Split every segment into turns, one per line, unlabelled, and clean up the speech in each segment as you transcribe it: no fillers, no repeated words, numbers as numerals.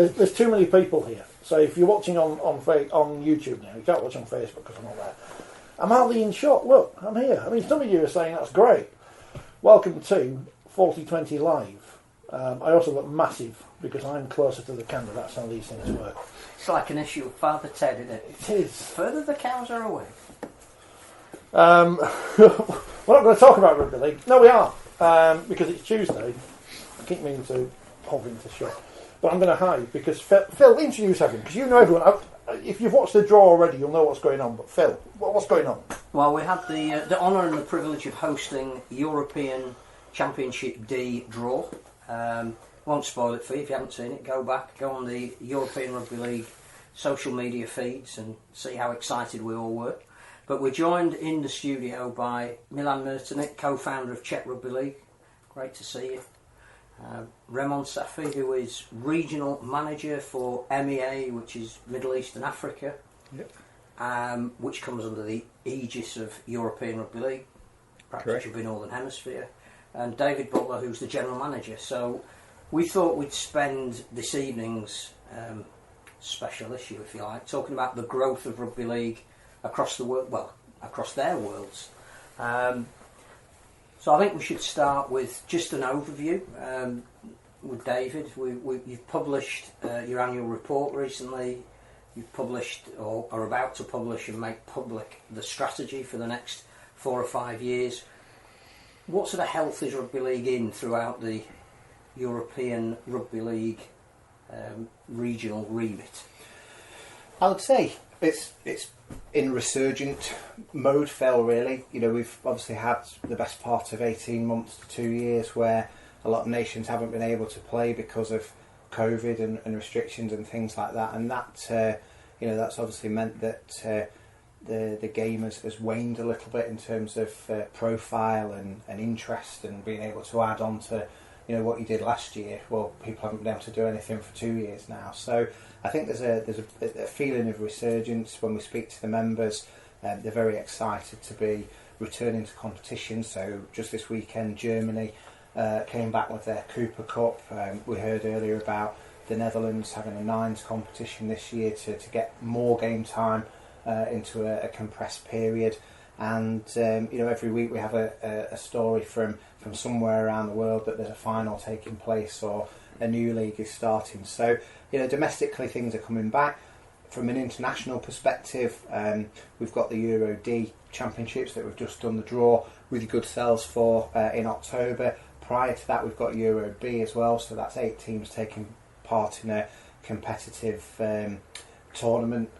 there's too many people here. So if you're watching on YouTube now, you can't watch on Facebook because I'm not there. I'm hardly in shot. Look, I'm here. I mean, some of you are saying that's great. Welcome to Forty20 Live. I also look massive because I'm closer to the camera. That's how these things work.
It's like an issue of Father Ted, isn't it?
It is.
The further the cows are away.
We're not going to talk about rugby league. No, we are. Because it's Tuesday. I keep meaning to hold into shot. But I'm going to hide because Phil, introduce everyone. Because you know everyone. If you've watched the draw already, you'll know what's going on. But Phil, what's going on?
Well, we had the honour and the privilege of hosting European Championship D draw. Won't spoil it for you if you haven't seen it. Go on the European Rugby League social media feeds and see how excited we all were. But we're joined in the studio by Milan Mrtýnek, co-founder of Czech Rugby League. Great to see you. Remond Safi, who is regional manager for MEA, which is Middle East and Africa,
yep.
Which comes under the aegis of European Rugby League. Perhaps should be Northern Hemisphere. And David Butler, who's the general manager. So we thought we'd spend this evening's special issue, if you like, talking about the growth of rugby league across the world, well, across their worlds. So I think we should start with just an overview with David. You've published your annual report recently. You've published or are about to publish and make public the strategy for the next 4 or 5 years. What sort of health is rugby league in throughout the European Rugby League regional remit?
I would say it's in resurgent mode, Phil, really. You know, we've obviously had the best part of 18 months to 2 years where a lot of nations haven't been able to play because of COVID and restrictions and things like that, and that that's obviously meant that the game has waned a little bit in terms of profile and interest, and being able to add on to what you did last year. Well, people haven't been able to do anything for 2 years now, so I think there's a feeling of resurgence when we speak to the members. They're very excited to be returning to competition. So just this weekend, Germany came back with their Cooper Cup. We heard earlier about the Netherlands having a nines competition this year to get more game time into a compressed period. And every week we have a story from somewhere around the world that there's a final taking place or a new league is starting. So domestically things are coming back. From an international perspective, we've got the Euro D Championships that we've just done the draw, really good sales for in October. Prior to that, we've got Euro B as well, so that's 8 teams taking part in a competitive tournament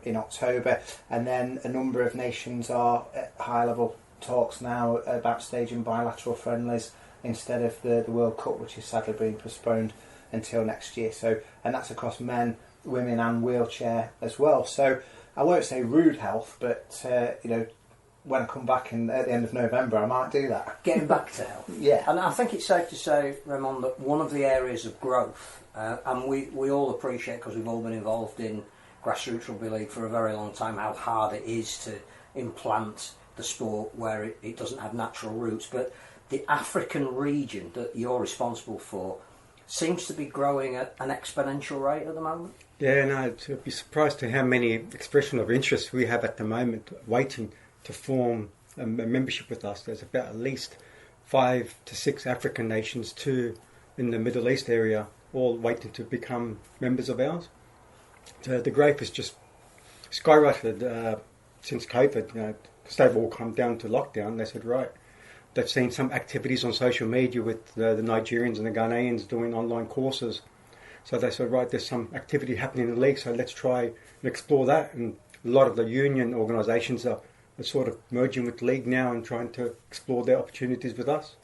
in October. And then a number of nations are at high level talks now about staging bilateral friendlies instead of the World Cup, which is sadly being postponed until next year. So, and that's across men, women and wheelchair as well. So I won't say rude health, but when I come back at the end of November, I might do that.
Getting back to health.
Yeah.
And I think it's safe to say, Remond, that one of the areas of growth, and we all appreciate, because we've all been involved in grassroots rugby league for a very long time, how hard it is to implant the sport where it doesn't have natural roots. But the African region that you're responsible for seems to be growing at an exponential rate at the moment.
Yeah, no, you'd be surprised to how many expression of interest we have at the moment waiting to form a membership with us. There's about at least 5 to 6 African nations, 2 in the Middle East area, all waiting to become members of ours. So the growth has just skyrocketed since COVID, because they've all come down to lockdown. They said, right, they've seen some activities on social media with the Nigerians and the Ghanaians doing online courses. So they said, right, there's some activity happening in the league, so let's try and explore that. And a lot of the union organisations are sort of merging with the league now and trying to explore their opportunities with us.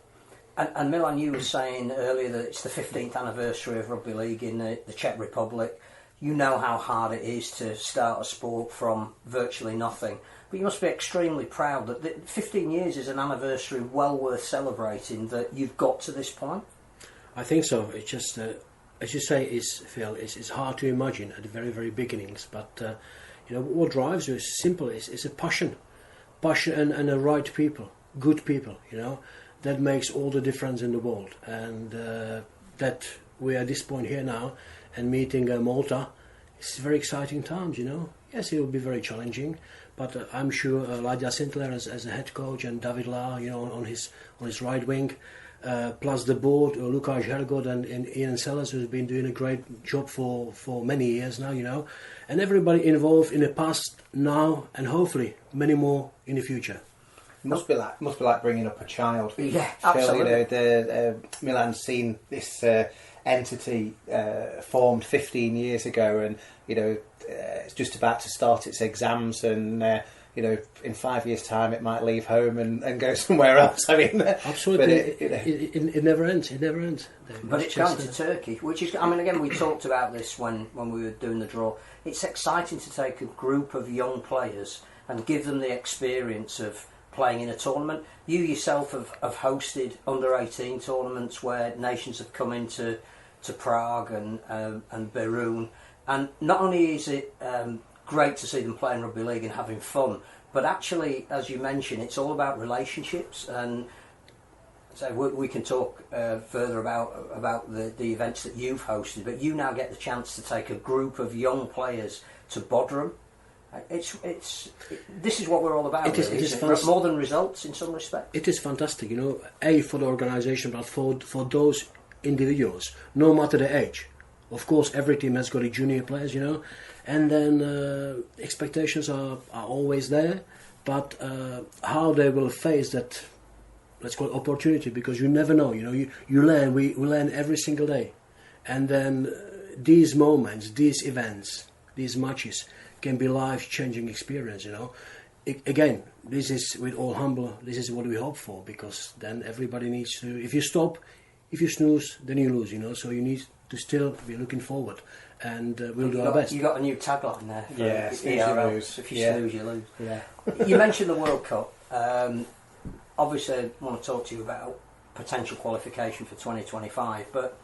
And Milan, you were saying earlier that it's the 15th anniversary of rugby league in the Czech Republic. You know how hard it is to start a sport from virtually nothing. But you must be extremely proud that 15 years is an anniversary well worth celebrating, that you've got to this point.
I think so. It's just, as you say, Phil, it's hard to imagine at the very, very beginnings. But what drives you is simple. It's a passion and the right people, good people. That makes all the difference in the world. And that we are at this point here now, and meeting Malta. It's very exciting times, you know. Yes, it will be very challenging, but I'm sure Lydia Sinclair as a head coach and David Lahr, you know, on his right wing, plus the board, Lukáš Hergod and Ian Sellers, who's been doing a great job for many years now, you know, and everybody involved in the past, now, and hopefully many more in the future.
Must be like bringing up a child.
Yeah,
Phil,
absolutely.
you know, Milan's seen this entity formed 15 years ago, and you know, it's just about to start its exams, and you know, in 5 years' time, it might leave home and go somewhere else. I mean,
absolutely,
but
it never ends. It never ends.
But it's going to Turkey, which is, I mean, again, we talked about this when we were doing the draw. It's exciting to take a group of young players and give them the experience of playing in a tournament. You yourself have hosted under-18 tournaments where nations have come into Prague and Beirut, and not only is it great to see them playing rugby league and having fun, but actually, as you mentioned, it's all about relationships. And so we can talk further about the events that you've hosted, but you now get the chance to take a group of young players to Bodrum. This is what we're all about. It is more than results in some respects.
It is fantastic, you know, for the organisation, but for those individuals, no matter the age. Of course, every team has got a junior players, you know, and then expectations are always there, but how they will face that, let's call it opportunity, because you never know, you know, you learn, we learn every single day, and then these moments, these events, these matches can be life-changing experience, you know. Again, this is, with all humble, this is what we hope for, because then everybody needs to, if you stop, if you snooze, then you lose, you know, so you need to still be looking forward, and we'll do our best.
You got a new tagline there.
Yeah, snooze you lose.
If you snooze, you lose.
Yeah.
You mentioned the World Cup. Obviously, I want to talk to you about potential qualification for 2025, but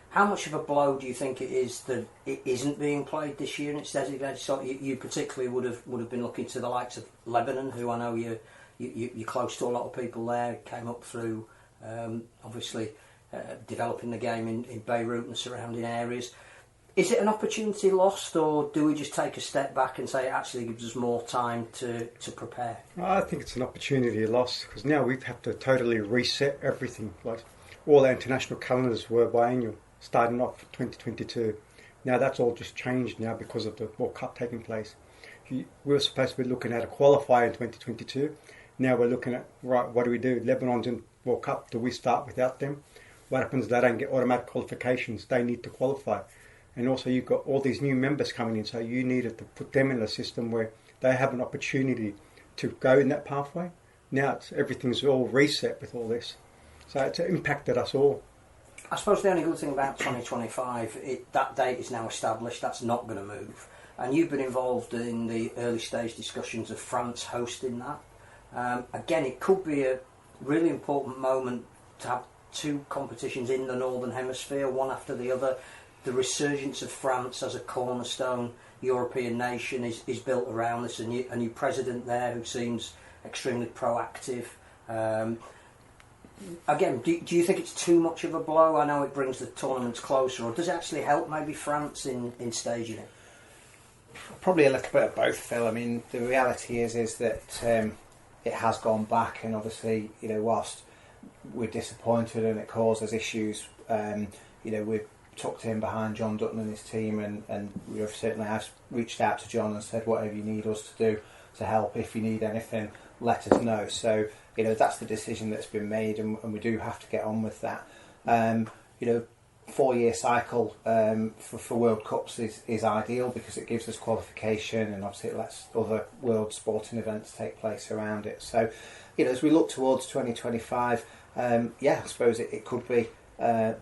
how much of a blow do you think it is that it isn't being played this year and it's designated? So you particularly would have been looking to the likes of Lebanon, who I know you're close to a lot of people there. Came up through obviously developing the game in Beirut and surrounding areas. Is it an opportunity lost, or do we just take a step back and say it actually gives us more time to prepare?
I think it's an opportunity lost, because now we have to totally reset everything. Like all our international calendars were biennial, starting off for 2022. Now that's all just changed now because of the World Cup taking place. We were supposed to be looking at a qualifier in 2022. Now we're looking at, right, what do we do? Lebanon's in World Cup. Do we start without them? What happens if they don't get automatic qualifications? They need to qualify. And also you've got all these new members coming in, so you needed to put them in a system where they have an opportunity to go in that pathway. Now everything's all reset with all this. So it's impacted us all.
I suppose the only good thing about 2025, that date is now established, that's not going to move. And you've been involved in the early stage discussions of France hosting that. Again, it could be a really important moment to have two competitions in the Northern Hemisphere, one after the other. The resurgence of France as a cornerstone European nation is built around this. A new president there who seems extremely proactive. Again, do you think it's too much of a blow? I know it brings the tournaments closer, or does it actually help maybe France in staging it?
Probably a little bit of both, Phil. I mean, the reality is that it has gone back, and obviously, you know, whilst we're disappointed and it causes issues, you know, we've tucked in behind John Dutton and his team, and we have certainly reached out to John and said, whatever you need us to do to help, if you need anything, let us know. So, you know, that's the decision that's been made, and we do have to get on with that. You know, 4-year cycle for World Cups is ideal, because it gives us qualification, and obviously it lets other world sporting events take place around it. So, you know, as we look towards 2025, yeah, I suppose it could be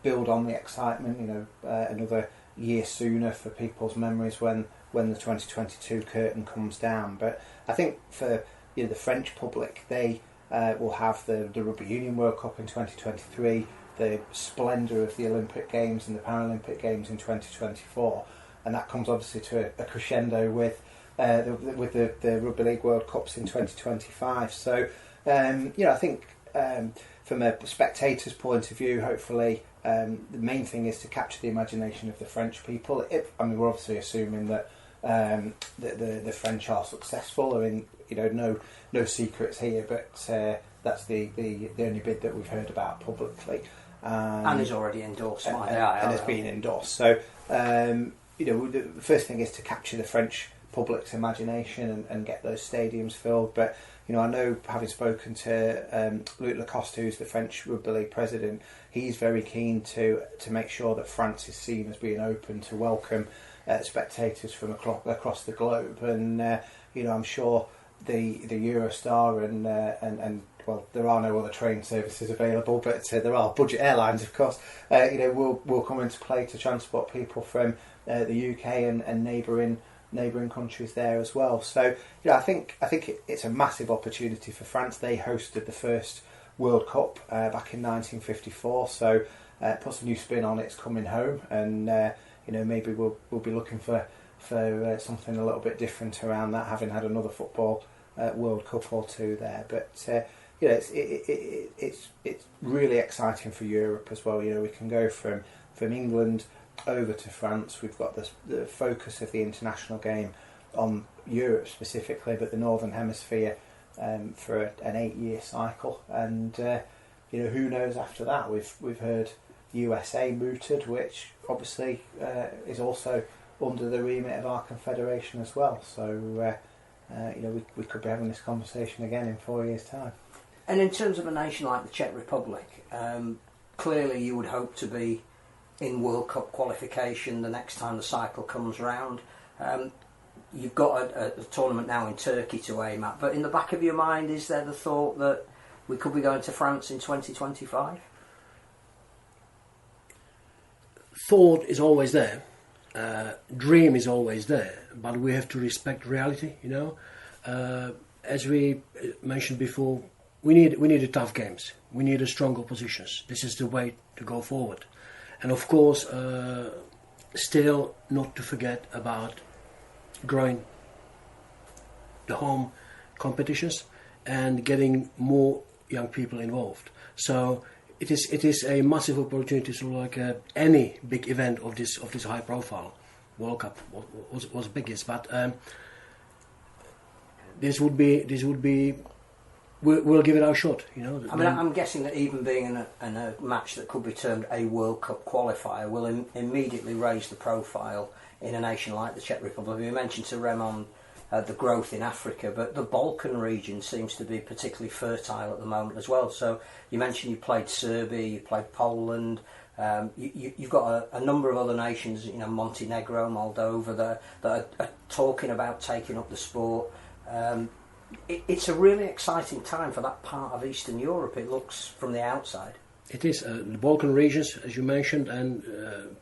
build on the excitement, you know, another year sooner for people's memories when the 2022 curtain comes down. But I think for, you know, the French public, they will have the Rugby Union World Cup in 2023, the splendour of the Olympic Games and the Paralympic Games in 2024, and that comes obviously to a crescendo with the Rugby League World Cups in 2025. So, you know, I think from a spectator's point of view, hopefully the main thing is to capture the imagination of the French people. We're obviously assuming that the French are successful. I mean, no secrets here, but that's the only bid that we've heard about publicly.
And is already endorsed.
And has been endorsed. So, the first thing is to capture the French public's imagination and get those stadiums filled. But, I know, having spoken to Luc Lacoste, who's the French Rugby League president, he's very keen to make sure that France is seen as being open to welcome spectators from across the globe. And, I'm sure the Eurostar and well, there are no other train services available, but there are budget airlines, of course. Will come into play to transport people from the UK and neighbouring countries there as well. So, I think it's a massive opportunity for France. They hosted the first World Cup back in 1954, so puts a new spin on it's coming home, and maybe we'll be looking for something a little bit different around that, having had another football World Cup or two there. But it's really exciting for Europe as well. We can go from England over to France. We've got the focus of the international game on Europe specifically, but the Northern Hemisphere for an 8-year cycle. And who knows after that? We've heard USA mooted, which obviously is also under the remit of our confederation as well. So we could be having this conversation again in 4 years' time.
And in terms of a nation like the Czech Republic, clearly you would hope to be in World Cup qualification the next time the cycle comes round. You've got a tournament now in Turkey to aim at, but in the back of your mind, is there the thought that we could be going to France in 2025?
Thought is always there. Dream is always there, but we have to respect reality. As we mentioned before, we need tough games. We need strong oppositions. This is the way to go forward, and of course, still not to forget about growing the home competitions and getting more young people involved. So it is a massive opportunity. So like any big event of this high profile, World Cup was biggest, but this would be we'll give it our shot.
I'm guessing that even being in a match that could be termed a World Cup qualifier will immediately raise the profile in a nation like the Czech Republic. You mentioned to Remond the growth in Africa, but the Balkan region seems to be particularly fertile at the moment as well. So you mentioned you played Serbia, you played Poland, you've got a number of other nations, Montenegro, Moldova, that are talking about taking up the sport. It's a really exciting time for that part of Eastern Europe, it looks from the outside.
It is. The Balkan regions, as you mentioned, and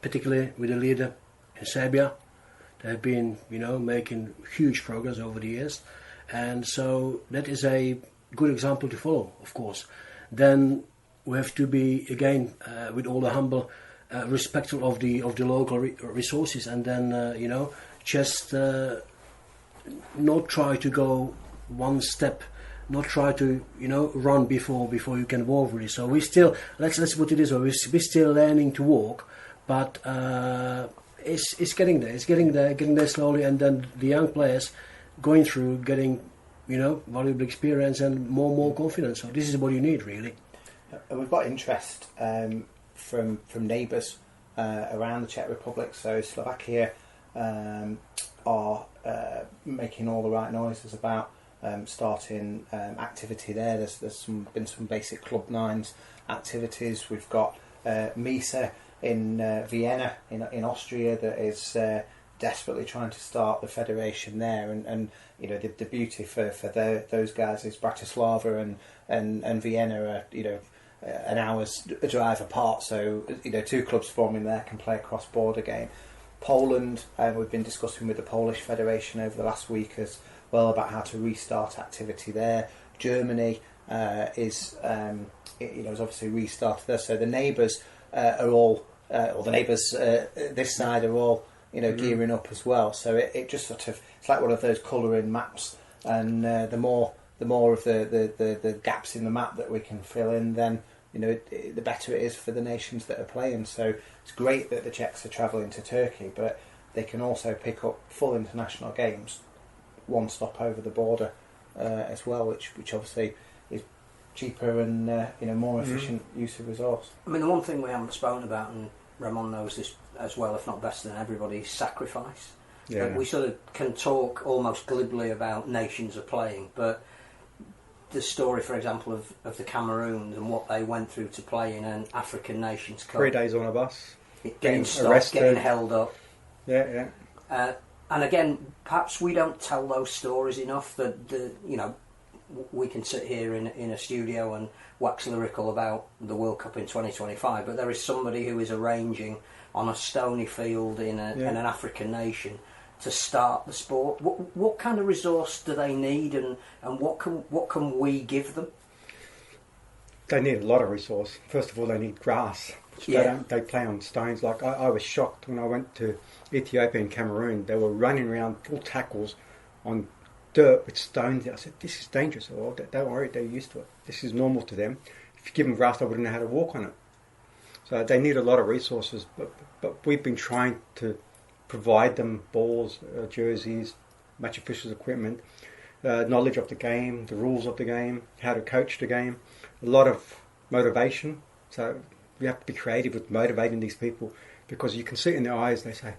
particularly with the leader in Serbia, they have been, making huge progress over the years. And so that is a good example to follow, of course. Then we have to be, again, with all the humble, respectful of the local resources, and then, just not try to go one step, not try to run before you can walk really. So we still let's put it this way, we're still learning to walk, but it's getting there slowly, and then the young players going through getting valuable experience and more confidence. So this is what you need really.
And we've got interest from neighbours around the Czech Republic. So Slovakia are making all the right noises about starting activity there. There's been some basic Club 9s activities. We've got Misa in Vienna in Austria that is desperately trying to start the federation there, and the beauty for those guys is Bratislava and Vienna are an hour's drive apart, so two clubs forming there can play a cross-border game. Poland, we've been discussing with the Polish Federation over the last week as well about how to restart activity there. Germany is obviously restarted there, so the neighbours are all, or the neighbours this side are all gearing up as well. So it just sort of, it's like one of those colouring maps, and the more of the gaps in the map that we can fill in, then the better it is for the nations that are playing. So it's great that the Czechs are travelling to Turkey, but they can also pick up full international games, one stop over the border as well, which obviously is cheaper and more efficient use of resource.
I mean, the one thing we haven't spoken about, and Remond knows this as well, if not better than everybody, is sacrifice.
Yeah.
We sort of can talk almost glibly about nations are playing, but the story, for example, of the Cameroons and what they went through to play in an African Nations Cup.
3 days on a bus.
Getting stopped,
arrested.
getting held up.
Yeah.
And again, perhaps we don't tell those stories enough. That we can sit here in a studio and wax lyrical about the World Cup in 2025, but there is somebody who is arranging on a stony field in an African nation to start the sport. What kind of resource do they need, and what can we give them?
They need a lot of resource. First of all, they need grass. They play on stones. Like I was shocked when I went to Ethiopia and Cameroon. They were running around full tackles on dirt with stones. I said, this is dangerous. Well, don't worry, they're used to it. This is normal to them. If you give them grass, they wouldn't know how to walk on it. So they need a lot of resources. But we've been trying to provide them balls, jerseys, match officials' equipment, knowledge of the game, the rules of the game, how to coach the game, a lot of motivation. So we have to be creative with motivating these people, because you can see it in their eyes. They say,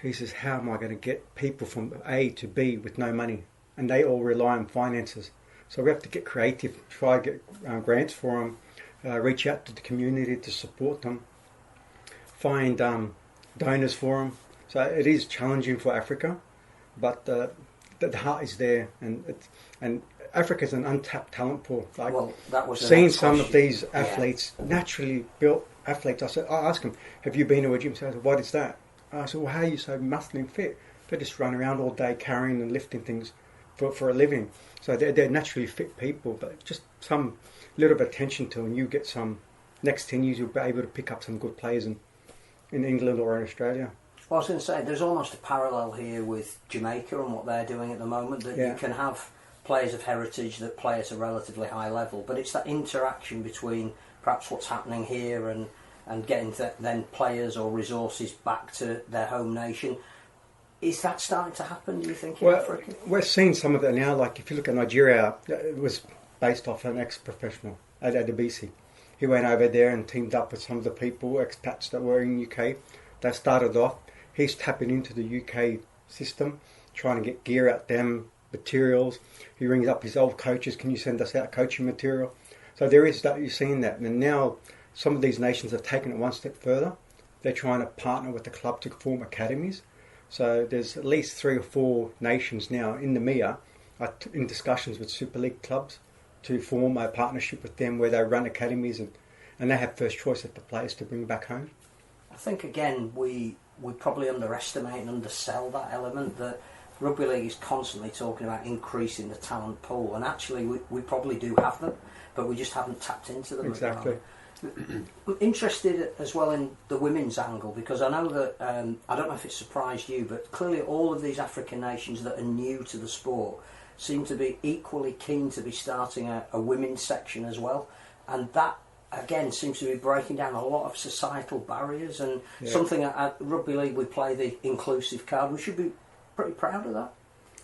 Jesus, how am I going to get people from A to B with no money? And they all rely on finances. So we have to get creative, try to get grants for them, reach out to the community to support them, find donors for them. So it is challenging for Africa, but the heart is there, and Africa is an untapped talent pool. Like,
that was
seeing some of these athletes, naturally built athletes. I ask them, "Have you been to a gym?" So I said, "What is that?" I said, "Well, how are you so muscly and fit?" They just run around all day carrying and lifting things for a living. So they're naturally fit people, but just some little bit of attention to, and you get some. Next 10 years, you'll be able to pick up some good players in England or in Australia.
Well, I was going to say, there's almost a parallel here with Jamaica and what they're doing at the moment, that you can have players of heritage that play at a relatively high level, but it's that interaction between perhaps what's happening here and getting then players or resources back to their home nation. Is that starting to happen, do you think, in Africa?
We're seeing some of it now. Like, if you look at Nigeria, it was based off an ex-professional, Adebisi. He went over there and teamed up with some of the people, expats that were in UK. They started off. He's tapping into the UK system, trying to get gear out them, materials. He rings up his old coaches, can you send us out coaching material? So there is that, you're seeing that. And now some of these nations have taken it one step further. They're trying to partner with the club to form academies. So there's at least 3 or 4 nations now in the MIA are in discussions with Super League clubs to form a partnership with them where they run academies and they have first choice of the players to bring back home.
I think, again, we probably underestimate and undersell that element, that Rugby League is constantly talking about increasing the talent pool, and actually we probably do have them, but we just haven't tapped into them.
Exactly.
I'm interested as well in the women's angle, because I know that, I don't know if it surprised you, but clearly all of these African nations that are new to the sport seem to be equally keen to be starting a women's section as well, and that again seems to be breaking down a lot of societal barriers, and something at Rugby League we play the inclusive card. We should be pretty proud of that.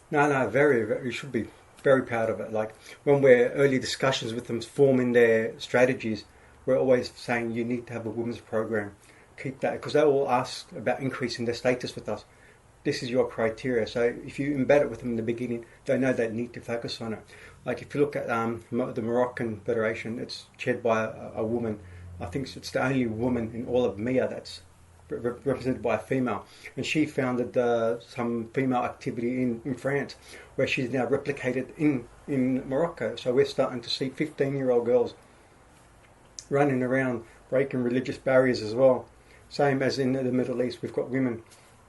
No, very, very, we should be very proud of it. Like, when we're early discussions with them forming their strategies, we're always saying you need to have a women's program. Keep that, because they all ask about increasing their status with us. This is your criteria. So if you embed it with them in the beginning, they know they need to focus on it. Like, if you look at the Moroccan Federation, it's chaired by a woman. I think it's the only woman in all of MIA that's represented by a female. And she founded some female activity in France, where she's now replicated in Morocco. So we're starting to see 15-year-old girls running around, breaking religious barriers as well. Same as in the Middle East, we've got women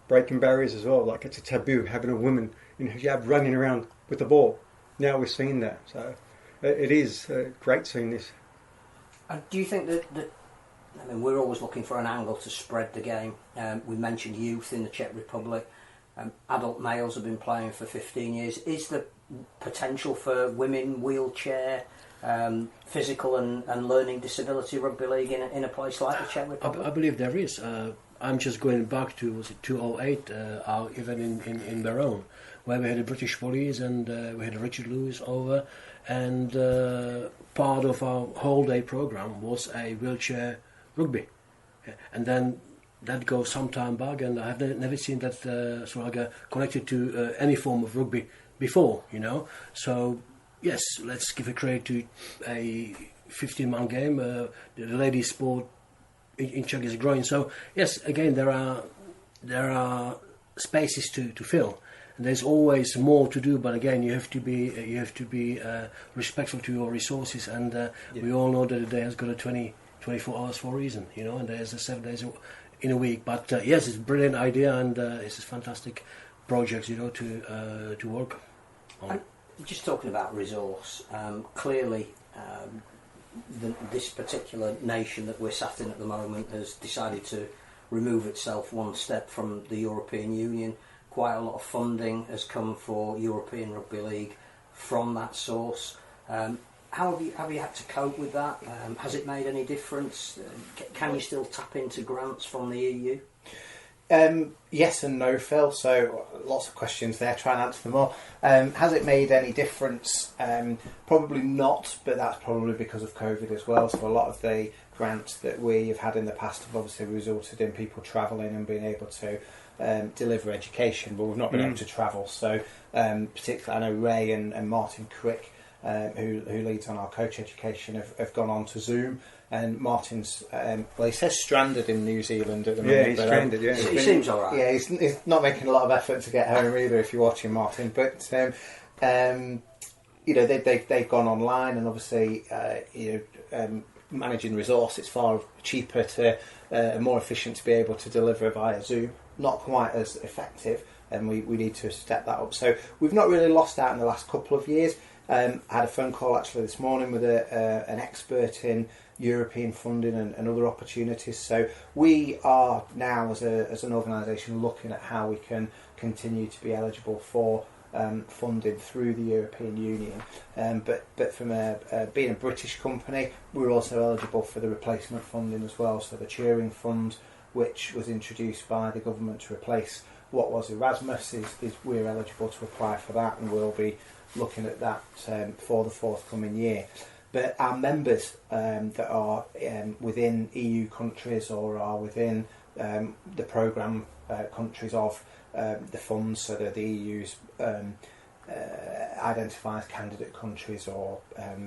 breaking barriers as well. Like, it's a taboo having a woman in hijab running around with the ball. Now we're seeing that, so it is great seeing this.
And do you think that I mean, we're always looking for an angle to spread the game. We mentioned youth in the Czech Republic. Adult males have been playing for 15 years. Is the potential for women, wheelchair, physical and learning disability rugby league in a place like the Czech Republic?
I believe there is. I'm just going back to, was it 2008, our event in Barone, where we had the British police and we had Richard Lewis over, and part of our whole day program was a wheelchair rugby. And then that goes some time back, and I have never seen that sort of connected to any form of rugby before, you know. So yes, let's give a credit to a 15-man game. The ladies' sport in Czech is growing. So yes, again there are spaces to fill. And there's always more to do, but again you have to be respectful to your resources. And we all know that a day has got a 24 hours for a reason, you know, and there's 7 days in a week. But yes, it's a brilliant idea, and it's a fantastic project, you know, to work on.
And just talking about resource, clearly this particular nation that we're sat in at the moment has decided to remove itself one step from the European Union. Quite a lot of funding has come for European Rugby League from that source. How have you had to cope with that? Has it made any difference? Can you still tap into grants from the EU?
Yes and no, Phil. So lots of questions there. Try and answer them all. Has it made any difference? Probably not, but that's probably because of COVID as well. So a lot of the grants that we have had in the past have obviously resulted in people travelling and being able to deliver education, but we've not been able to travel. So particularly, I know Ray and Martin Crick, who leads on our coach education, have gone on to Zoom. And Martin's, well, he says stranded in New Zealand at the moment.
Yeah, he's stranded, yeah.
He seems all right.
Yeah, he's not making a lot of effort to get home either, if you're watching Martin. But, you know, they've gone online, and obviously, you know, managing resource, it's far cheaper and more efficient to be able to deliver via Zoom. Not quite as effective, and we need to step that up. So we've not really lost out in the last couple of years. I had a phone call actually this morning with an expert in European funding and other opportunities. So we are now, as an organisation, looking at how we can continue to be eligible for funding through the European Union. But from being a British company, we're also eligible for the replacement funding as well. So the Turing Fund, which was introduced by the government to replace what was Erasmus, is we're eligible to apply for that, and we'll be looking at that for the forthcoming year. But our members that are within EU countries or are within the programme countries of the funds, so that the EU's identifies candidate countries, or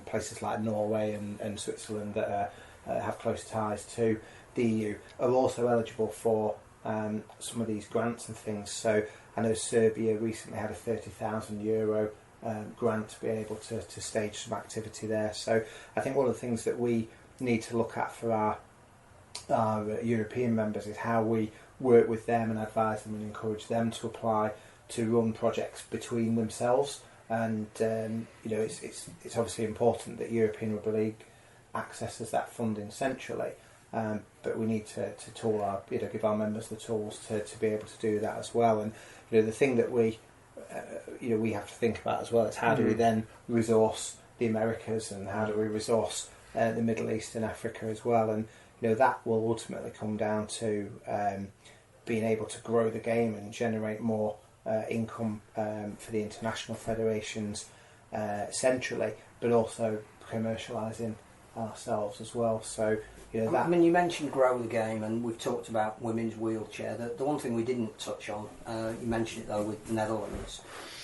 places like Norway and Switzerland that have close ties to the EU, are also eligible for some of these grants and things. So I know Serbia recently had a €30,000 grant to be able to stage some activity there. So I think one of the things that we need to look at for our European members is how we work with them and advise them and encourage them to apply to run projects between themselves. And you know, it's obviously important that European Rugby League accesses that funding centrally, but we need to tool our, you know, give our members the tools to be able to do that as well. And you know, the thing that we you know, we have to think about as well is how do we then resource the Americas, and how do we resource the Middle East and Africa as well. And you know, that will ultimately come down to being able to grow the game and generate more income for the international federations centrally, but also commercialising ourselves as well. So you know, that,
I mean, you mentioned grow the game, and we've talked about women's wheelchair. The one thing we didn't touch on, you mentioned it though with Netherlands,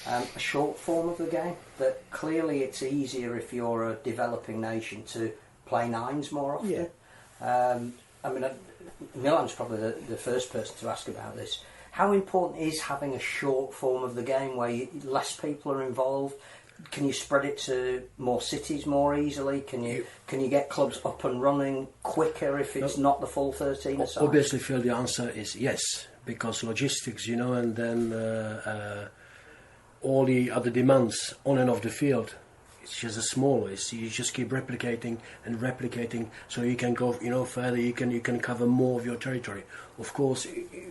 a short form of the game, that clearly it's easier if you're a developing nation to play nines more often.
Yeah.
I mean, Milan's probably the first person to ask about this. How important is having a short form of the game where less people are involved? Can you spread it to more cities more easily? Can you get clubs up and running quicker if it's not the full 13 aside?
Obviously, Phil, the answer is yes, because logistics, you know, and then all the other demands on and off the field. It's just a small. You just keep replicating and replicating, so you can go, you know, further. You can cover more of your territory. Of course,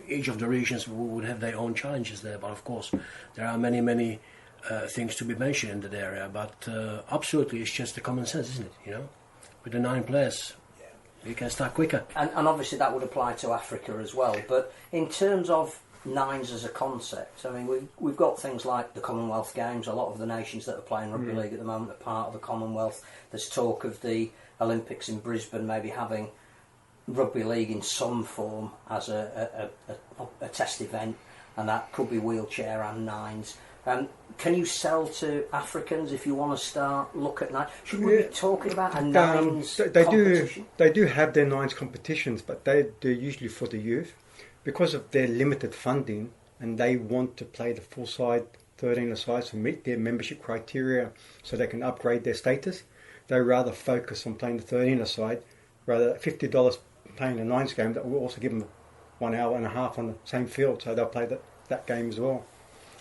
each of the regions would have their own challenges there, but of course, there are many things to be mentioned in that area, but absolutely it's just the common sense, isn't it? With the 9 players, you can start quicker.
And obviously that would apply to Africa as well. But in terms of nines as a concept, I mean, we've got things like the Commonwealth Games. A lot of the nations that are playing rugby league at the moment are part of the Commonwealth. There's talk of the Olympics in Brisbane maybe having rugby league in some form as a test event, and that could be wheelchair and nines. Can you sell to Africans if you want to look at nines? Should we be talking about a nines competition?
They do have their nines competitions, but they're usually for the youth. Because of their limited funding, and they want to play the full side, 13-a-side, to meet their membership criteria so they can upgrade their status, they rather focus on playing the 13-a-side, rather $50 playing a nines game that will also give them 1 hour and a half on the same field, so they'll play that game as well.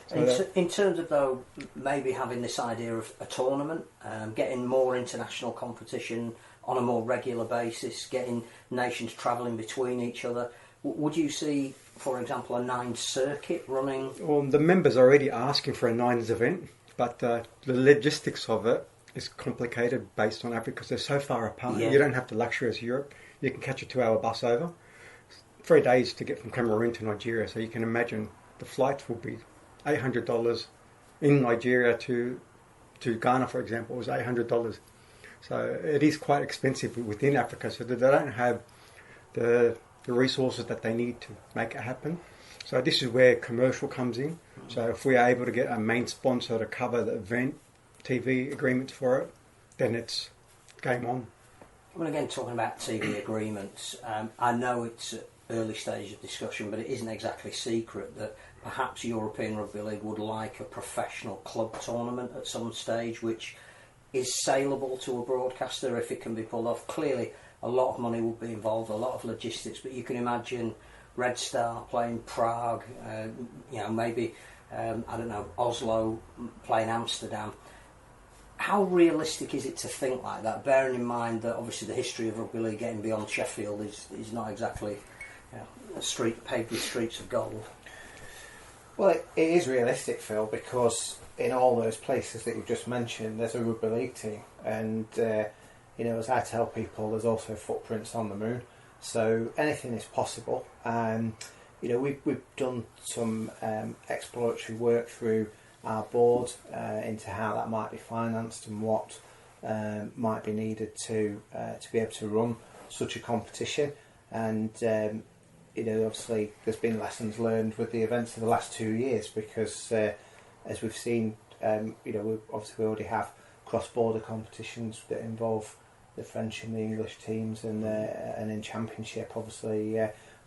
So
in terms of, though, maybe having this idea of a tournament, getting more international competition on a more regular basis, getting nations travelling between each other, would you see, for example, a nines circuit running?
Well, the members are already asking for a nines event, but the logistics of it is complicated based on Africa because they're so far apart.
Yeah.
You don't have the luxury as Europe. You can catch a 2-hour bus over. 3 days to get from Cameroon to Nigeria, so you can imagine the flights will be $800 in Nigeria to Ghana, for example, was $800. So it is quite expensive within Africa, so they don't have the resources that they need to make it happen. So this is where commercial comes in. So if we are able to get a main sponsor to cover the event, TV agreements for it, then it's game on.
Well, again, talking about TV agreements, I know it's early stage of discussion, but it isn't exactly secret that perhaps European Rugby League would like a professional club tournament at some stage, which is saleable to a broadcaster if it can be pulled off. Clearly, a lot of money will be involved, a lot of logistics, but you can imagine Red Star playing Prague, maybe, Oslo playing Amsterdam. How realistic is it to think like that, bearing in mind that obviously the history of rugby league getting beyond Sheffield is not exactly a street paved with streets of gold?
Well, it is realistic, Phil, because in all those places that you've just mentioned, there's a rugby league team, and as I tell people, there's also footprints on the moon, so anything is possible. We've done some exploratory work through our board into how that might be financed and what might be needed to be able to run such a competition. And obviously there's been lessons learned with the events of the last 2 years, because as we've seen, we already have cross-border competitions that involve the French and the English teams, and in Championship, obviously,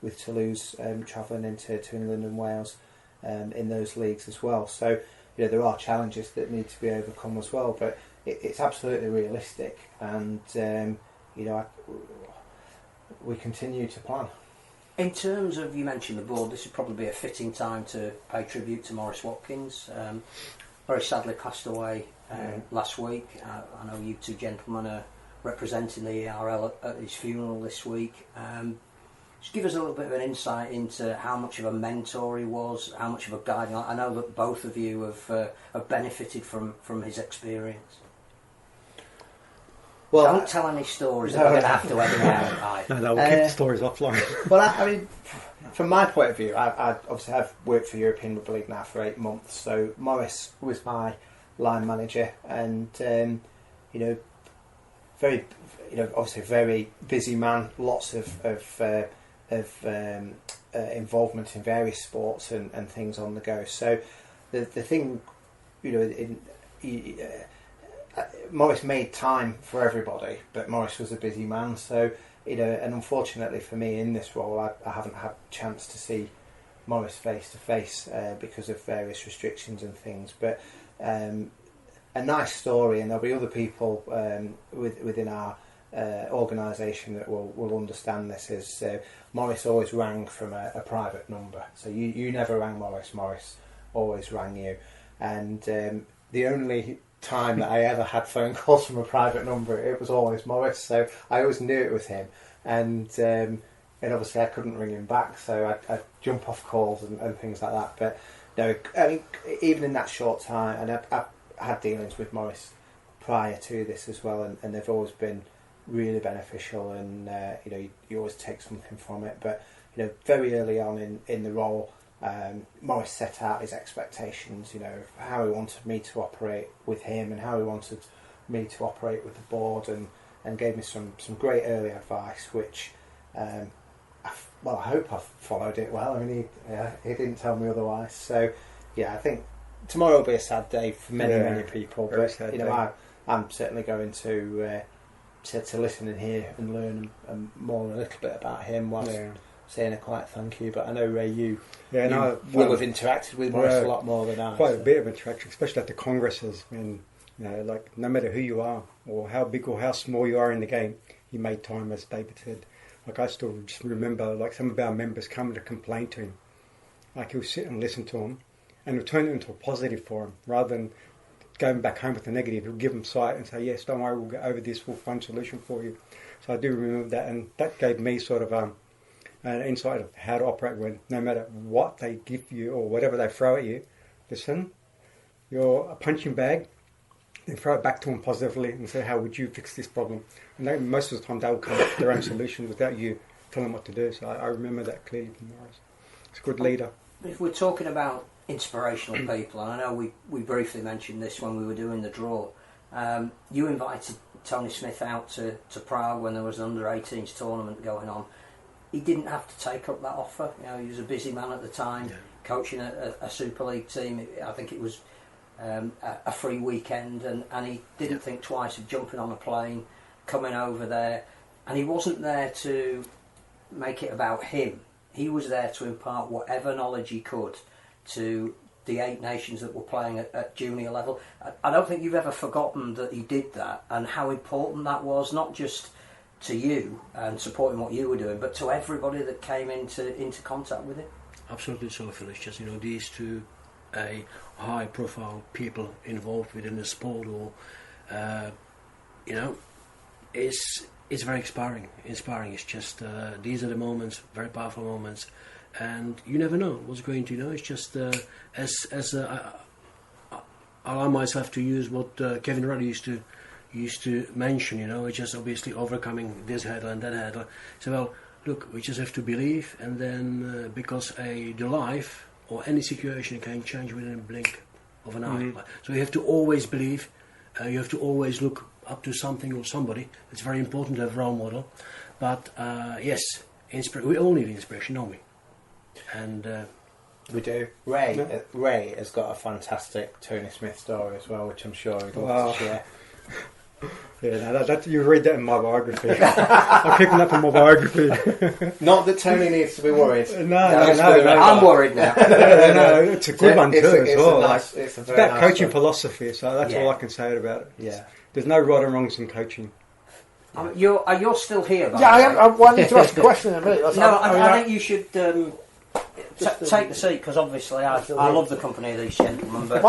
with Toulouse travelling into England and Wales in those leagues as well. So, there are challenges that need to be overcome as well, but it's absolutely realistic, and we continue to plan.
In terms of, you mentioned the board, this would probably be a fitting time to pay tribute to Maurice Watkins. Very sadly passed away last week. I know you two gentlemen are representing the ERL at his funeral this week. Just give us a little bit of an insight into how much of a mentor he was, how much of a guiding. I know that both of you have benefited from his experience.
Well,
don't tell any stories that we're going to have to edit out.
No, we'll keep the stories offline.
Well, I mean, from my point of view, I've worked for European Rugby League now for 8 months. So Maurice was my line manager, and very, obviously a very busy man. Lots of involvement in various sports and things on the go. So the thing, Maurice made time for everybody, but Maurice was a busy man. So and unfortunately for me in this role, I haven't had a chance to see Maurice face to face because of various restrictions and things. But a nice story, and there'll be other people within our organisation that will understand this, is Maurice always rang from a private number. So you never rang Maurice, Maurice always rang you. And the only time that I ever had phone calls from a private number, it was always Maurice, so I always knew it was him. And obviously I couldn't ring him back, so I'd jump off calls and things like that. But No, I mean, even in that short time, and I've had dealings with Morris prior to this as well, and they've always been really beneficial, and you always take something from it. But very early on in the role, Morris set out his expectations, how he wanted me to operate with him and how he wanted me to operate with the board, and gave me some great early advice, which I hope I've followed it well. I mean, he didn't tell me otherwise. So yeah, I think tomorrow will be a sad day for many people, but I'm certainly going to listen and hear and learn more a little bit about him whilst saying a quiet thank you. But I know, Ray, you will have interacted with Morris a lot more than I.
Quite a bit of interaction, especially at the congresses, when like no matter who you are or how big or how small you are in the game, he made time, as David said. Like I still just remember, like some of our members coming to complain to him, like he'll sit and listen to them, and he'll turn it into a positive for him rather than going back home with a negative. He'll give them sight and say, yes, don't worry, we'll get over this, we'll find a solution for you. So I do remember that, and that gave me sort of an insight of how to operate when no matter what they give you or whatever they throw at you, listen, you're a punching bag, then throw it back to them positively and say, how would you fix this problem? And most of the time they'll come up with their own solution without you telling them what to do. So I remember that clearly from Morris. He's a good leader.
If we're talking about inspirational people, and I know we briefly mentioned this when we were doing the draw, you invited Tony Smith out to Prague when there was an under-18s tournament going on. He didn't have to take up that offer. He was a busy man at the time, coaching a Super League team. I think it was a free weekend, and he didn't think twice of jumping on a plane, coming over there, and he wasn't there to make it about him. He was there to impart whatever knowledge he could to the 8 nations that were playing at junior level. I don't think you've ever forgotten that he did that and how important that was, not just to you and supporting what you were doing, but to everybody that came into contact with it. Absolutely so, Phil. It's just, these two high profile people involved within the sport, or it's very inspiring. It's just these are the moments, very powerful moments, and you never know what's going to. It's just I allow myself to use what Kevin Rudd used to mention. It's just obviously overcoming this hurdle and that hurdle. So well, look, we just have to believe, and then because the life or any situation can change within a blink of an eye. So you have to always believe. You have to always look up to something or somebody. It's very important to have a role model. But yes, we all need inspiration, don't we? And
we do. Ray has got a fantastic Tony Smith story as well, which I'm sure he'd love to share.
Yeah, you read that in my biography. I'm picking up on my biography.
Not that Tony needs to be worried.
No,
I'm worried now.
No, it's a good one too as well.
It's
about coaching philosophy, so that's all I can say about it.
Yeah.
There's no right and wrongs in coaching.
You're still here, by
I am. I wanted to ask a question in a minute.
I think you should take the seat, because obviously I love the company of these gentlemen. But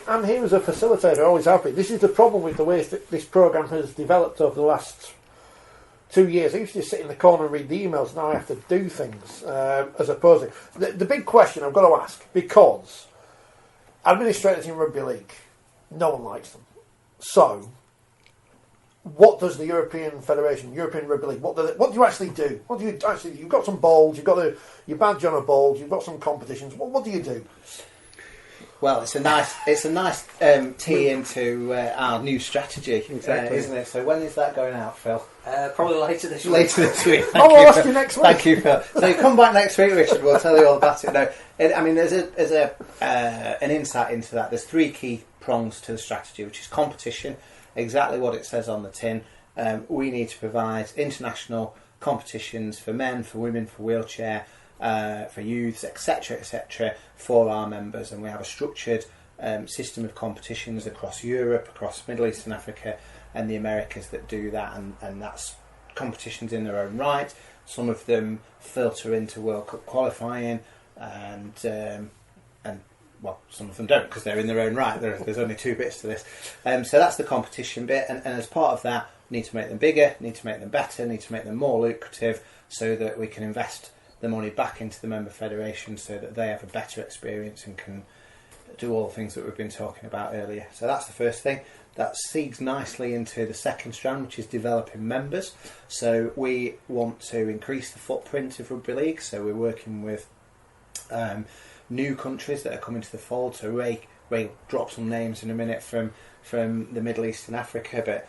I'm here as a facilitator, always happy. This is the problem with the way this programme has developed over the last 2 years. I used to sit in the corner and read the emails. Now I have to do things as opposed to... The big question I've got to ask, because administrators in rugby league, no one likes them. So, what does the European Federation, European Rugby League, what do you actually do? What do you actually do? You've got some bowls, you've got your badge on a bowl, you've got some competitions. What do you do?
Well, it's a nice tee into our new strategy,
exactly.
Isn't it? So when is that going out, Phil?
Probably later this week.
I'll ask you next week.
Thank you, Phil. So you come back next week, Richard. We'll tell you all about it. No, there's an insight into that. There's 3 key prongs to the strategy, which is competition, exactly what it says on the tin. We need to provide international competitions for men, for women, for wheelchair, for youths, etc., for our members, and we have a structured system of competitions across Europe, across Middle East and Africa, and the Americas that do that, and that's competitions in their own right. Some of them filter into World Cup qualifying, and well, some of them don't, because they're in their own right. There's only 2 bits to this. So that's the competition bit, and as part of that, we need to make them bigger, need to make them better, need to make them more lucrative, so that we can invest the money back into the member federations so that they have a better experience and can do all the things that we've been talking about earlier. So that's the first thing. That segues nicely into the second strand, which is developing members. So we want to increase the footprint of rugby league. So we're working with new countries that are coming to the fold. So Ray drop some names in a minute from the Middle East and Africa, but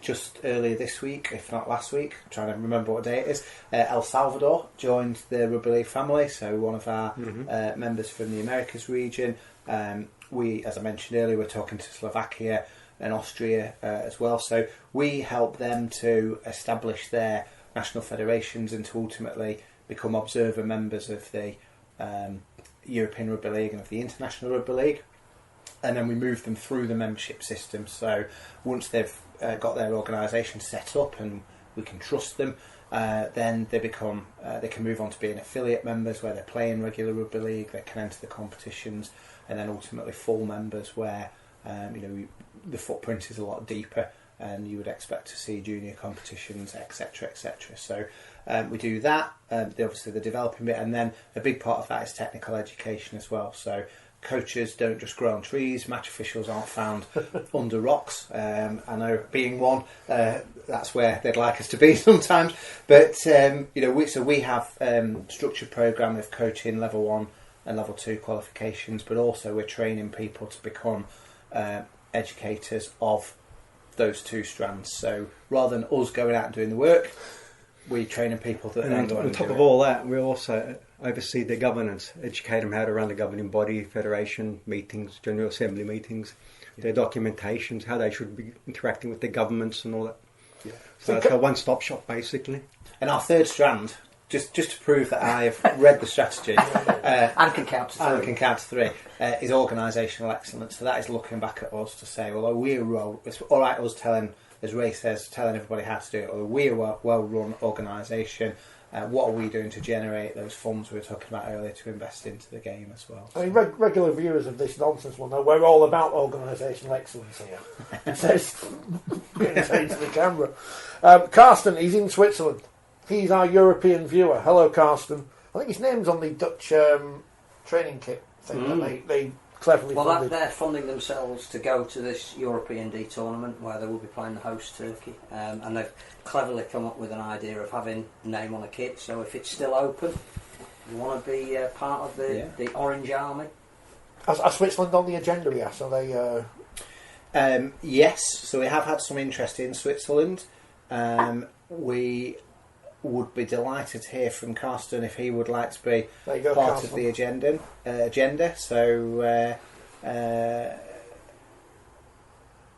just earlier this week, if not last week, I'm trying to remember what day it is, El Salvador joined the rugby league family. So one of our members from the Americas region. We, as I mentioned earlier, we're talking to Slovakia and Austria as well. So we help them to establish their national federations and to ultimately become observer members of the European Rugby League and of the International Rugby League. And then we move them through the membership system. So once they've got their organisation set up and we can trust them, then they become they can move on to being affiliate members where they're playing regular rugby league, they can enter the competitions, and then ultimately full members where the footprint is a lot deeper and you would expect to see junior competitions, etc, etc. So we do that, obviously the developing bit, and then a big part of that is technical education as well. So coaches don't just grow on trees, match officials aren't found under rocks. I know being one, that's where they'd like us to be sometimes. But we have structured programme of coaching level 1 and level 2 qualifications, but also we're training people to become educators of those two strands. So rather than us going out and doing the work, we're training people that
and on top of all that, we also oversee their governance, educate them how to run the governing body, federation meetings, general assembly meetings, their documentations, how they should be interacting with their governments and all that.
Yeah.
So it's a one-stop shop basically.
And our third strand, just to prove that I have read the strategy
and can count to three,
is organisational excellence. So that is looking back at us to say, well, it's all right us telling, as Ray says, telling everybody how to do it, or we're a well-run organisation. What are we doing to generate those funds we were talking about earlier to invest into the game as well?
I mean, regular viewers of this nonsense will know we're all about organisational excellence here. It says to the camera. Carsten, he's in Switzerland. He's our European viewer. Hello, Carsten. I think his name's on the Dutch training kit thing that they cleverly funded.
They're funding themselves to go to this European D tournament where they will be playing the host Turkey, and they've cleverly come up with an idea of having a name on a kit. So if it's still open, you want to be part of the Orange Army.
Are Switzerland on the agenda? Yes, are they?
Yes. So we have had some interest in Switzerland. We would be delighted to hear from Carsten if he would like to be part
Carsten.
of the agenda. So I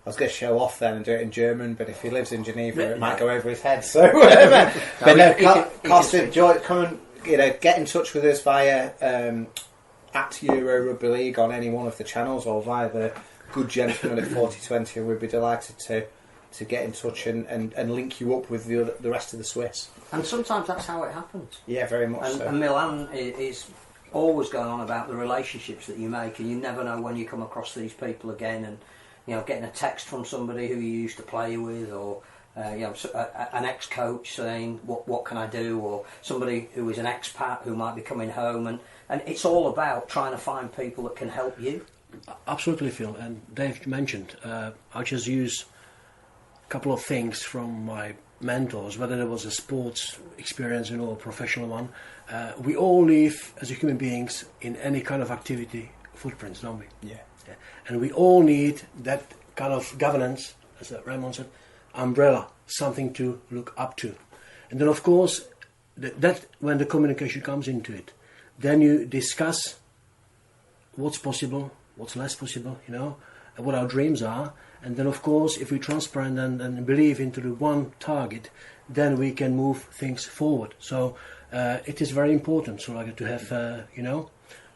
was going to show off then and do it in German, but if he lives in Geneva, it might go over his head. So, Carsten, come and get in touch with us via at Euro Rugby League on any one of the channels, or via the good gentleman at Forty20, and we'd be delighted to get in touch and link you up with the rest of the Swiss.
And sometimes that's how it happens.
Yeah, very much so.
And Milan is always going on about the relationships that you make, and you never know when you come across these people again, and getting a text from somebody who you used to play with, or an ex-coach saying what can I do, or somebody who is an expat who might be coming home, and it's all about trying to find people that can help you.
Absolutely, Phil. And Dave mentioned, I just use a couple of things from my mentors, whether it was a sports experience or a professional one. We all live as human beings in any kind of activity footprints, don't we?
Yeah.
And we all need that kind of governance, as Remond said, umbrella, something to look up to. And then, of course, that when the communication comes into it, then you discuss what's possible, what's less possible, what our dreams are. And then, of course, if we're transparent and believe into the one target, then we can move things forward. So it is very important to have,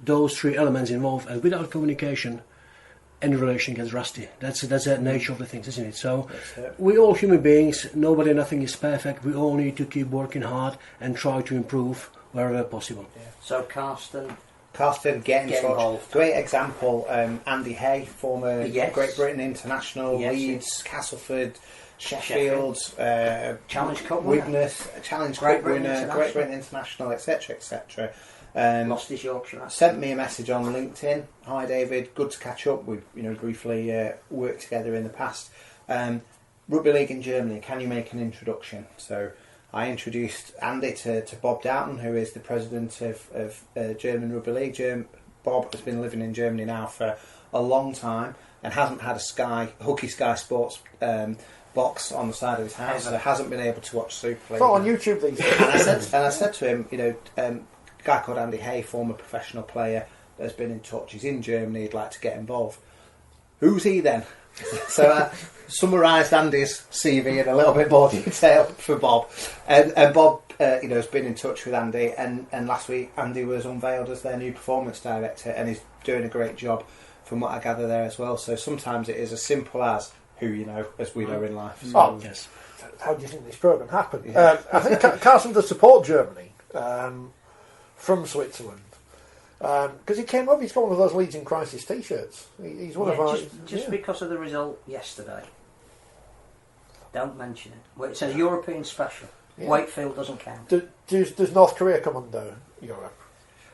those three elements involved. And without communication, any relation gets rusty. That's the nature of the things, isn't it? So we're all human beings. Nothing is perfect. We all need to keep working hard and try to improve wherever possible.
Yeah. So Carsten,
get
involved.
Great example, Andy Hay, former Great Britain international, Leeds, Castleford, Sheffield,
Challenge Cup winner.
Widnes, Challenge
Great
Cup
Britain
winner,
International.
Great Britain International, etc., etc.
Lost his Yorkshire accent.
Sent me a message on LinkedIn. Hi David, good to catch up. We've briefly worked together in the past. Rugby League in Germany. Can you make an introduction? So I introduced Andy to Bob Doughton, who is the president of German Rugby League. Bob has been living in Germany now for a long time and hasn't had a hooky Sky Sports box on the side of his house, so hasn't been able to watch Super League.
It's not on YouTube these days.
And I said to him, a guy called Andy Hay, former professional player, has been in touch. He's in Germany. He'd like to get involved. Who's he then? So I summarised Andy's CV in a little bit more detail for Bob, and Bob, has been in touch with Andy, and last week Andy was unveiled as their new performance director, and he's doing a great job, from what I gather there as well. So sometimes it is as simple as who you know, as we know in life. So,
Oh,
Yes.
how do you think this programme happened?
Yeah.
I think Carson does support Germany from Switzerland. Because he came up, he's got one of those Leeds in Crisis T-shirts. He's one of our...
Just because of the result yesterday. Don't mention it. Well, it's a European special.
Yeah.
Wakefield doesn't count.
Does North Korea come under Europe?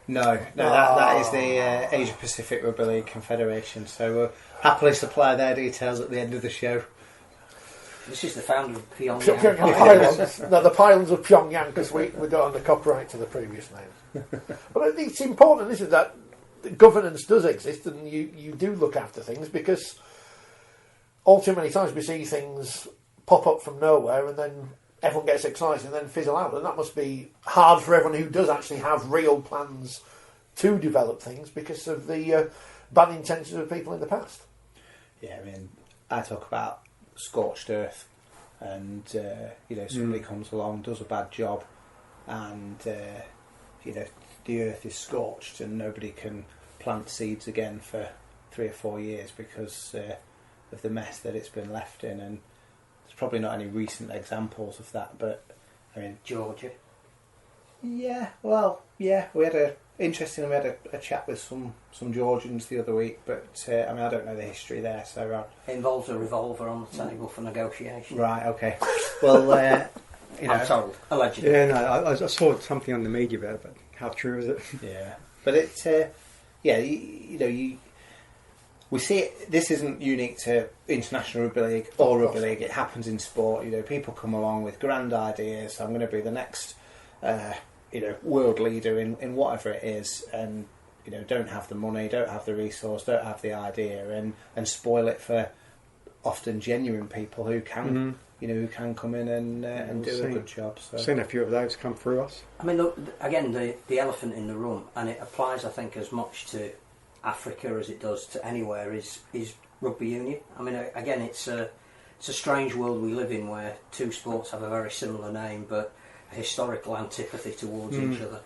No, that is the Asia Pacific Rugby League Confederation. So we'll happily supply their details at the end of the show.
This is the founder of Pyongyang.
Pyongyang Pylons. No, the Pylons of Pyongyang, because we got under copyright to the previous name. But I think it's important, isn't it, that governance does exist and you do look after things, because all too many times we see things pop up from nowhere and then everyone gets excited and then fizzle out. And that must be hard for everyone who does actually have real plans to develop things because of the bad intentions of people in the past.
Yeah, I mean, I talk about scorched earth, and somebody comes along, does a bad job, and the earth is scorched and nobody can plant seeds again for 3 or 4 years because of the mess that it's been left in. And there's probably not any recent examples of that, but I mean,
Georgia.
yeah, we had a chat with some Georgians the other week, but I don't know the history there, so
It involves a revolver on the table for negotiation.
right, okay. Well,
I'm told, allegedly.
Yeah, no, I saw something on the media about it, but how true is it?
yeah, but it's we see it. This isn't unique to international rugby league or rugby league. It happens in sport. People come along with grand ideas. I'm going to be the next, world leader in whatever it is, and don't have the money, don't have the resource, don't have the idea, and spoil it for often genuine people who can, who can come in and do a good job. So.
Seen a few of those come through us.
I mean, look, again, the elephant in the room, and it applies, I think, as much to Africa as it does to anywhere, is rugby union. I mean, again, it's a strange world we live in where two sports have a very similar name, but a historical antipathy towards each other.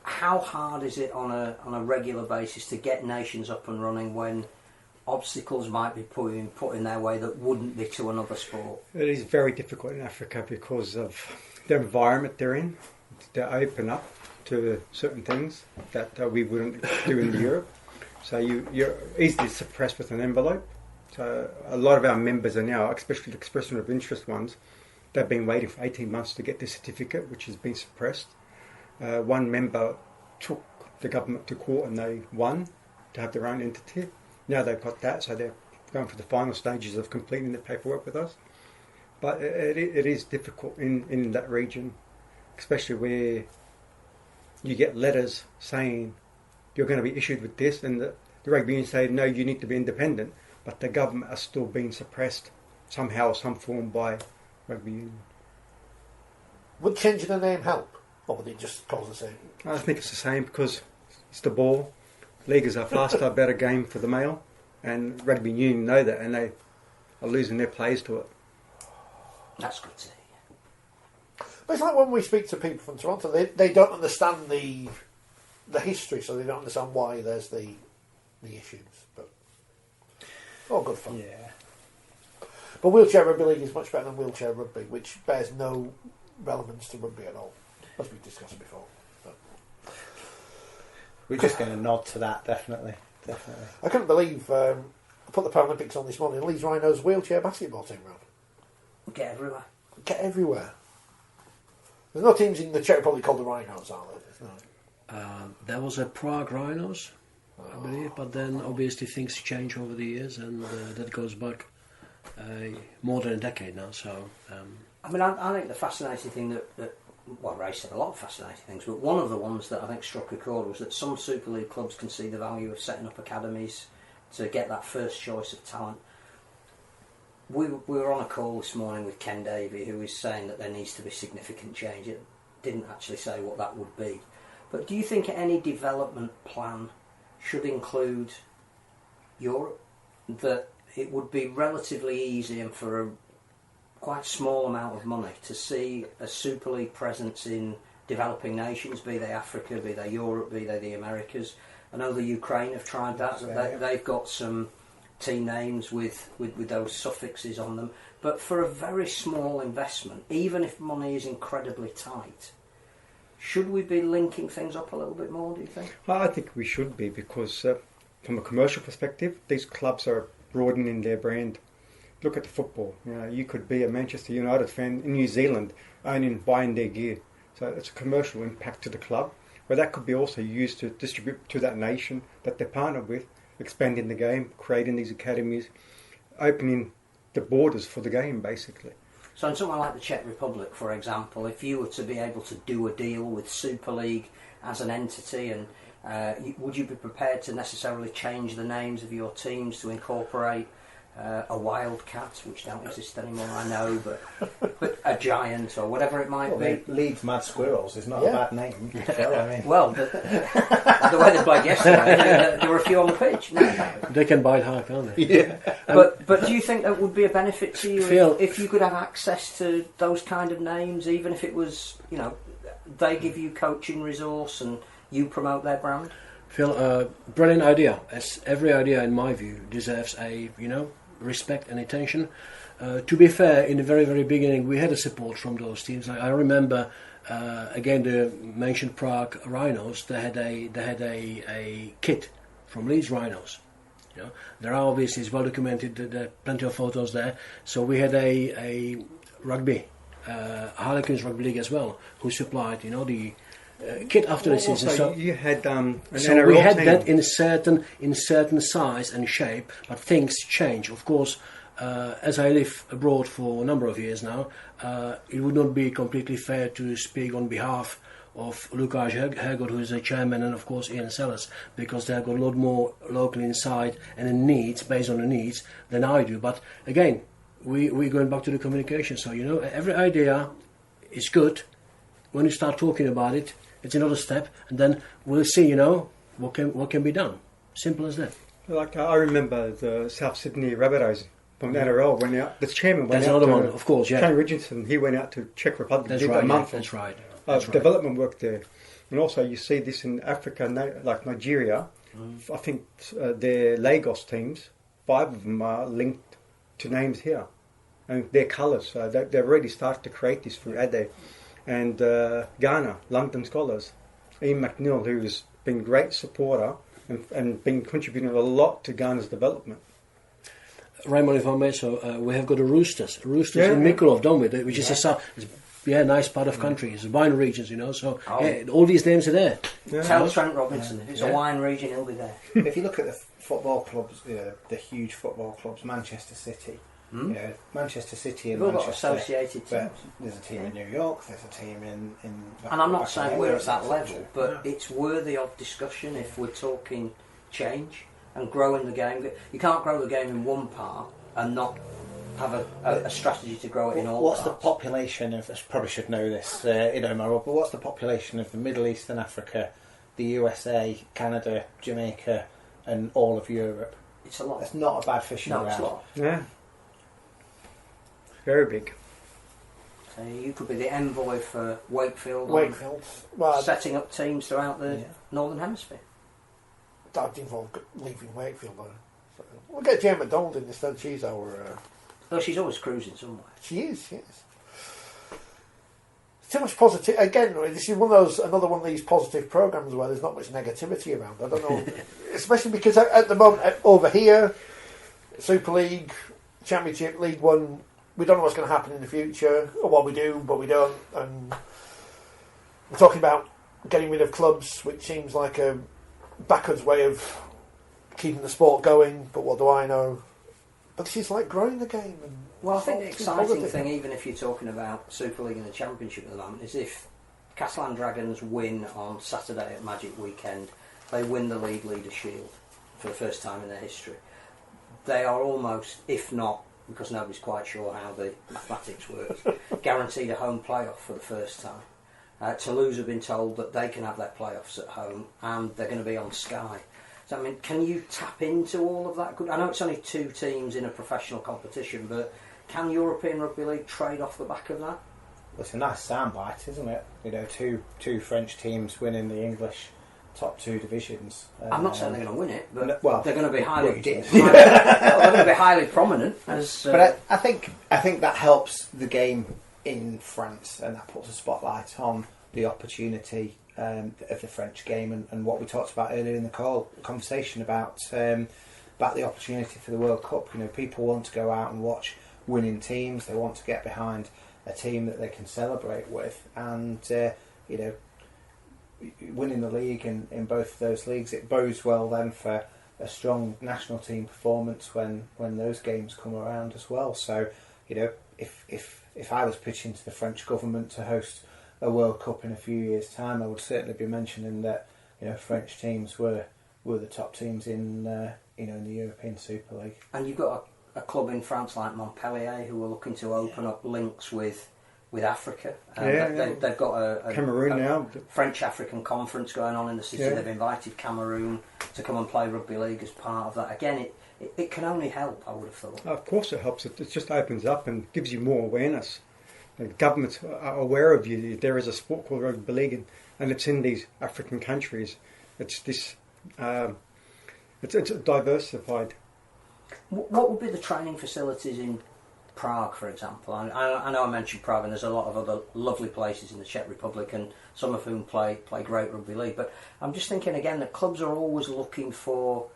How hard is it on a regular basis to get nations up and running when obstacles might be put in their way that wouldn't be to another sport?
It is very difficult in Africa because of the environment they're in. They open up to certain things that we wouldn't do in Europe. So you're easily suppressed with an envelope. So a lot of our members are now, especially the expression of interest ones, they've been waiting for 18 months to get their certificate, which has been suppressed. One member took the government to court and they won to have their own entity. Now they've got that, so they're going for the final stages of completing the paperwork with us. But it is difficult in that region, especially where you get letters saying you're going to be issued with this, and the rugby union say, no, you need to be independent, but the government are still being suppressed somehow, some form by rugby union.
Would changing the name help, or would it just cause the same?
I think it's the same because it's the ball. League is a faster, better game for the male, and rugby union know that, and they are losing their players to it.
That's good to hear.
But it's like when we speak to people from Toronto, they don't understand the history, so they don't understand why there's the issues. But all good fun.
Yeah.
But wheelchair rugby league is much better than wheelchair rugby, which bears no relevance to rugby at all, as we discussed before. But
We're just going to nod to that, definitely.
I couldn't believe I put the Paralympics on this morning. Leeds Rhinos wheelchair basketball team round.
Get everywhere.
Get everywhere. There's no teams in the Czech Republic called the Rhinos, are there? No.
There was a Prague Rhinos, I believe, but then obviously things change over the years, and that goes back more than a decade now. So,
I mean, I think the fascinating thing that well, Ray said a lot of fascinating things, but one of the ones that I think struck a chord was that some Super League clubs can see the value of setting up academies to get that first choice of talent. We were on a call this morning with Ken Davey, who is saying that there needs to be significant change. It didn't actually say what that would be. But do you think any development plan should include Europe? That it would be relatively easy and for a quite small amount of money to see a Super League presence in developing nations, be they Africa, be they Europe, be they the Americas. I know the Ukraine have tried that. They've got some team names with those suffixes on them, but for a very small investment, even if money is incredibly tight, should we be linking things up a little bit more, do you think?
Well, I think we should be, because from a commercial perspective, these clubs are broadening their brand. Look at the football. You know, you could be a Manchester United fan in New Zealand buying their gear. So it's a commercial impact to the club, but that could be also used to distribute to that nation that they partner with, expanding the game, creating these academies, opening the borders for the game, basically.
So in somewhere like the Czech Republic, for example, if you were to be able to do a deal with Super League as an entity, and would you be prepared to necessarily change the names of your teams to incorporate a Wildcat, which don't exist anymore, I know, but a Giant or whatever it might be?
Leeds Mad Squirrels is not a bad name. I mean.
Well, the way they played yesterday, there were a few on the pitch.
they can bite hard, can't they?
Yeah.
But do you think that would be a benefit to you
Phil,
if you could have access to those kind of names, even if it was, you know, they give you coaching resource and you promote their brand?
Phil, brilliant idea. As every idea, in my view, deserves a respect and attention. To be fair, in the very, very beginning, we had a support from those teams. I remember, again, the mentioned Prague Rhinos. They had a kit from Leeds Rhinos. You know, there are obviously, it's well documented. There are plenty of photos there. So we had a rugby, Harlequins Rugby League as well, who supplied, the kit after the season.
So you had an
so
NRL
we had
team.
that in certain size and shape, but things change. Of course, as I live abroad for a number of years now, it would not be completely fair to speak on behalf of Lukáš Hergot, who is the chairman, and of course Ian Sellers, because they've got a lot more local insight and the needs, based on the needs, than I do. But again, we're going back to the communication. So every idea is good. When you start talking about it, it's another step, and then we'll see, what can be done. Simple as that.
Like I remember the South Sydney Rabbitohs from the NRL went out. The chairman went
That's
out.
another
to,
one, of course. Yeah,
Shane Richardson. He went out to Czech Republic.
that's
did
right.
a month
That's right.
of development work there, and also you see this in Africa, like Nigeria. I think their Lagos teams, 5 of them are linked to names here, and their colours. So they've already started to create this through ADE. And Ghana, London Scholars, Ian McNeill, who's been a great supporter and been contributing a lot to Ghana's development.
Raymond, if I may, so we have got a Roosters in Mikulov, don't we? Which is a nice part of country. It's wine regions, so all these names are there.
Yeah.
Tell Trent Robinson, if it's a wine region, he'll be there.
If you look at the football clubs, the huge football clubs, Manchester City, Manchester City and
We've all
Manchester.
got associated teams.
There's a team in New York. There's a team in.
And I'm not saying we're at that level, but it's worthy of discussion if we're talking change and growing the game. You can't grow the game in one part and not have a strategy to grow it in all
What's
parts.
the population of? I probably should know this, Omar, but what's the population of the Middle East and Africa, the USA, Canada, Jamaica, and all of Europe?
It's a lot.
It's not a bad fishing ground.
It's a lot.
Yeah, very big.
So you could be the envoy for Wakefield.
Well,
Setting up teams throughout the Northern Hemisphere.
That involved leaving Wakefield though. So we'll get Jane McDonald in instead. She's our.
Though she's always cruising somewhere.
She is. Too much positive. Again, this is another one of these positive programs where there's not much negativity around. I don't know, especially because at the moment over here, Super League, Championship, League One, we don't know what's going to happen in the future, or what we do, but we don't. And we're talking about getting rid of clubs, which seems like a backwards way of keeping the sport going. But what do I know? But this is like growing the game. And
well, I think the exciting thing, even if you're talking about Super League and the Championship at the moment, is if Castellan Dragons win on Saturday at Magic Weekend, they win the League Leader Shield for the first time in their history. They are almost, if not, because nobody's quite sure how the mathematics works, guaranteed a home playoff for the first time. Toulouse have been told that they can have their playoffs at home and they're going to be on Sky. So, I mean, can you tap into all of that? I know it's only 2 teams in a professional competition, but can European Rugby League trade off the back of that?
Well, it's a nice soundbite, isn't it? You know, two French teams winning the English top 2 divisions.
I'm not saying they're going to win it, but
well,
they're going to be highly,
well, you did.
they're going to be highly prominent. As,
but I think that helps the game in France, and that puts a spotlight on the opportunity of the French game, and what we talked about earlier in the conversation about the opportunity for the World Cup. You know, people want to go out and watch winning teams. They want to get behind a team that they can celebrate with, and you know, winning the league in both of those leagues, it bodes well then for a strong national team performance when those games come around as well. So, you know, if I was pitching to the French government to host a World Cup in a few years' time, I would certainly be mentioning that, you know, French teams were the top teams in in the European Super League.
And you've got a club in France like Montpellier who are looking to open up links with Africa. They've got a
Cameroon now.
French-African conference going on in the city. They've invited Cameroon to come and play rugby league as part of that. Again, it can only help, I would have thought.
Of course it helps. It just opens up and gives you more awareness. The governments are aware of you. There is a sport called rugby league, and it's in these African countries. It's this. It's diversified.
What would be the training facilities in Prague, for example? I know I mentioned Prague, and there's a lot of other lovely places in the Czech Republic, and some of whom play great rugby league. But I'm just thinking again that clubs are always looking for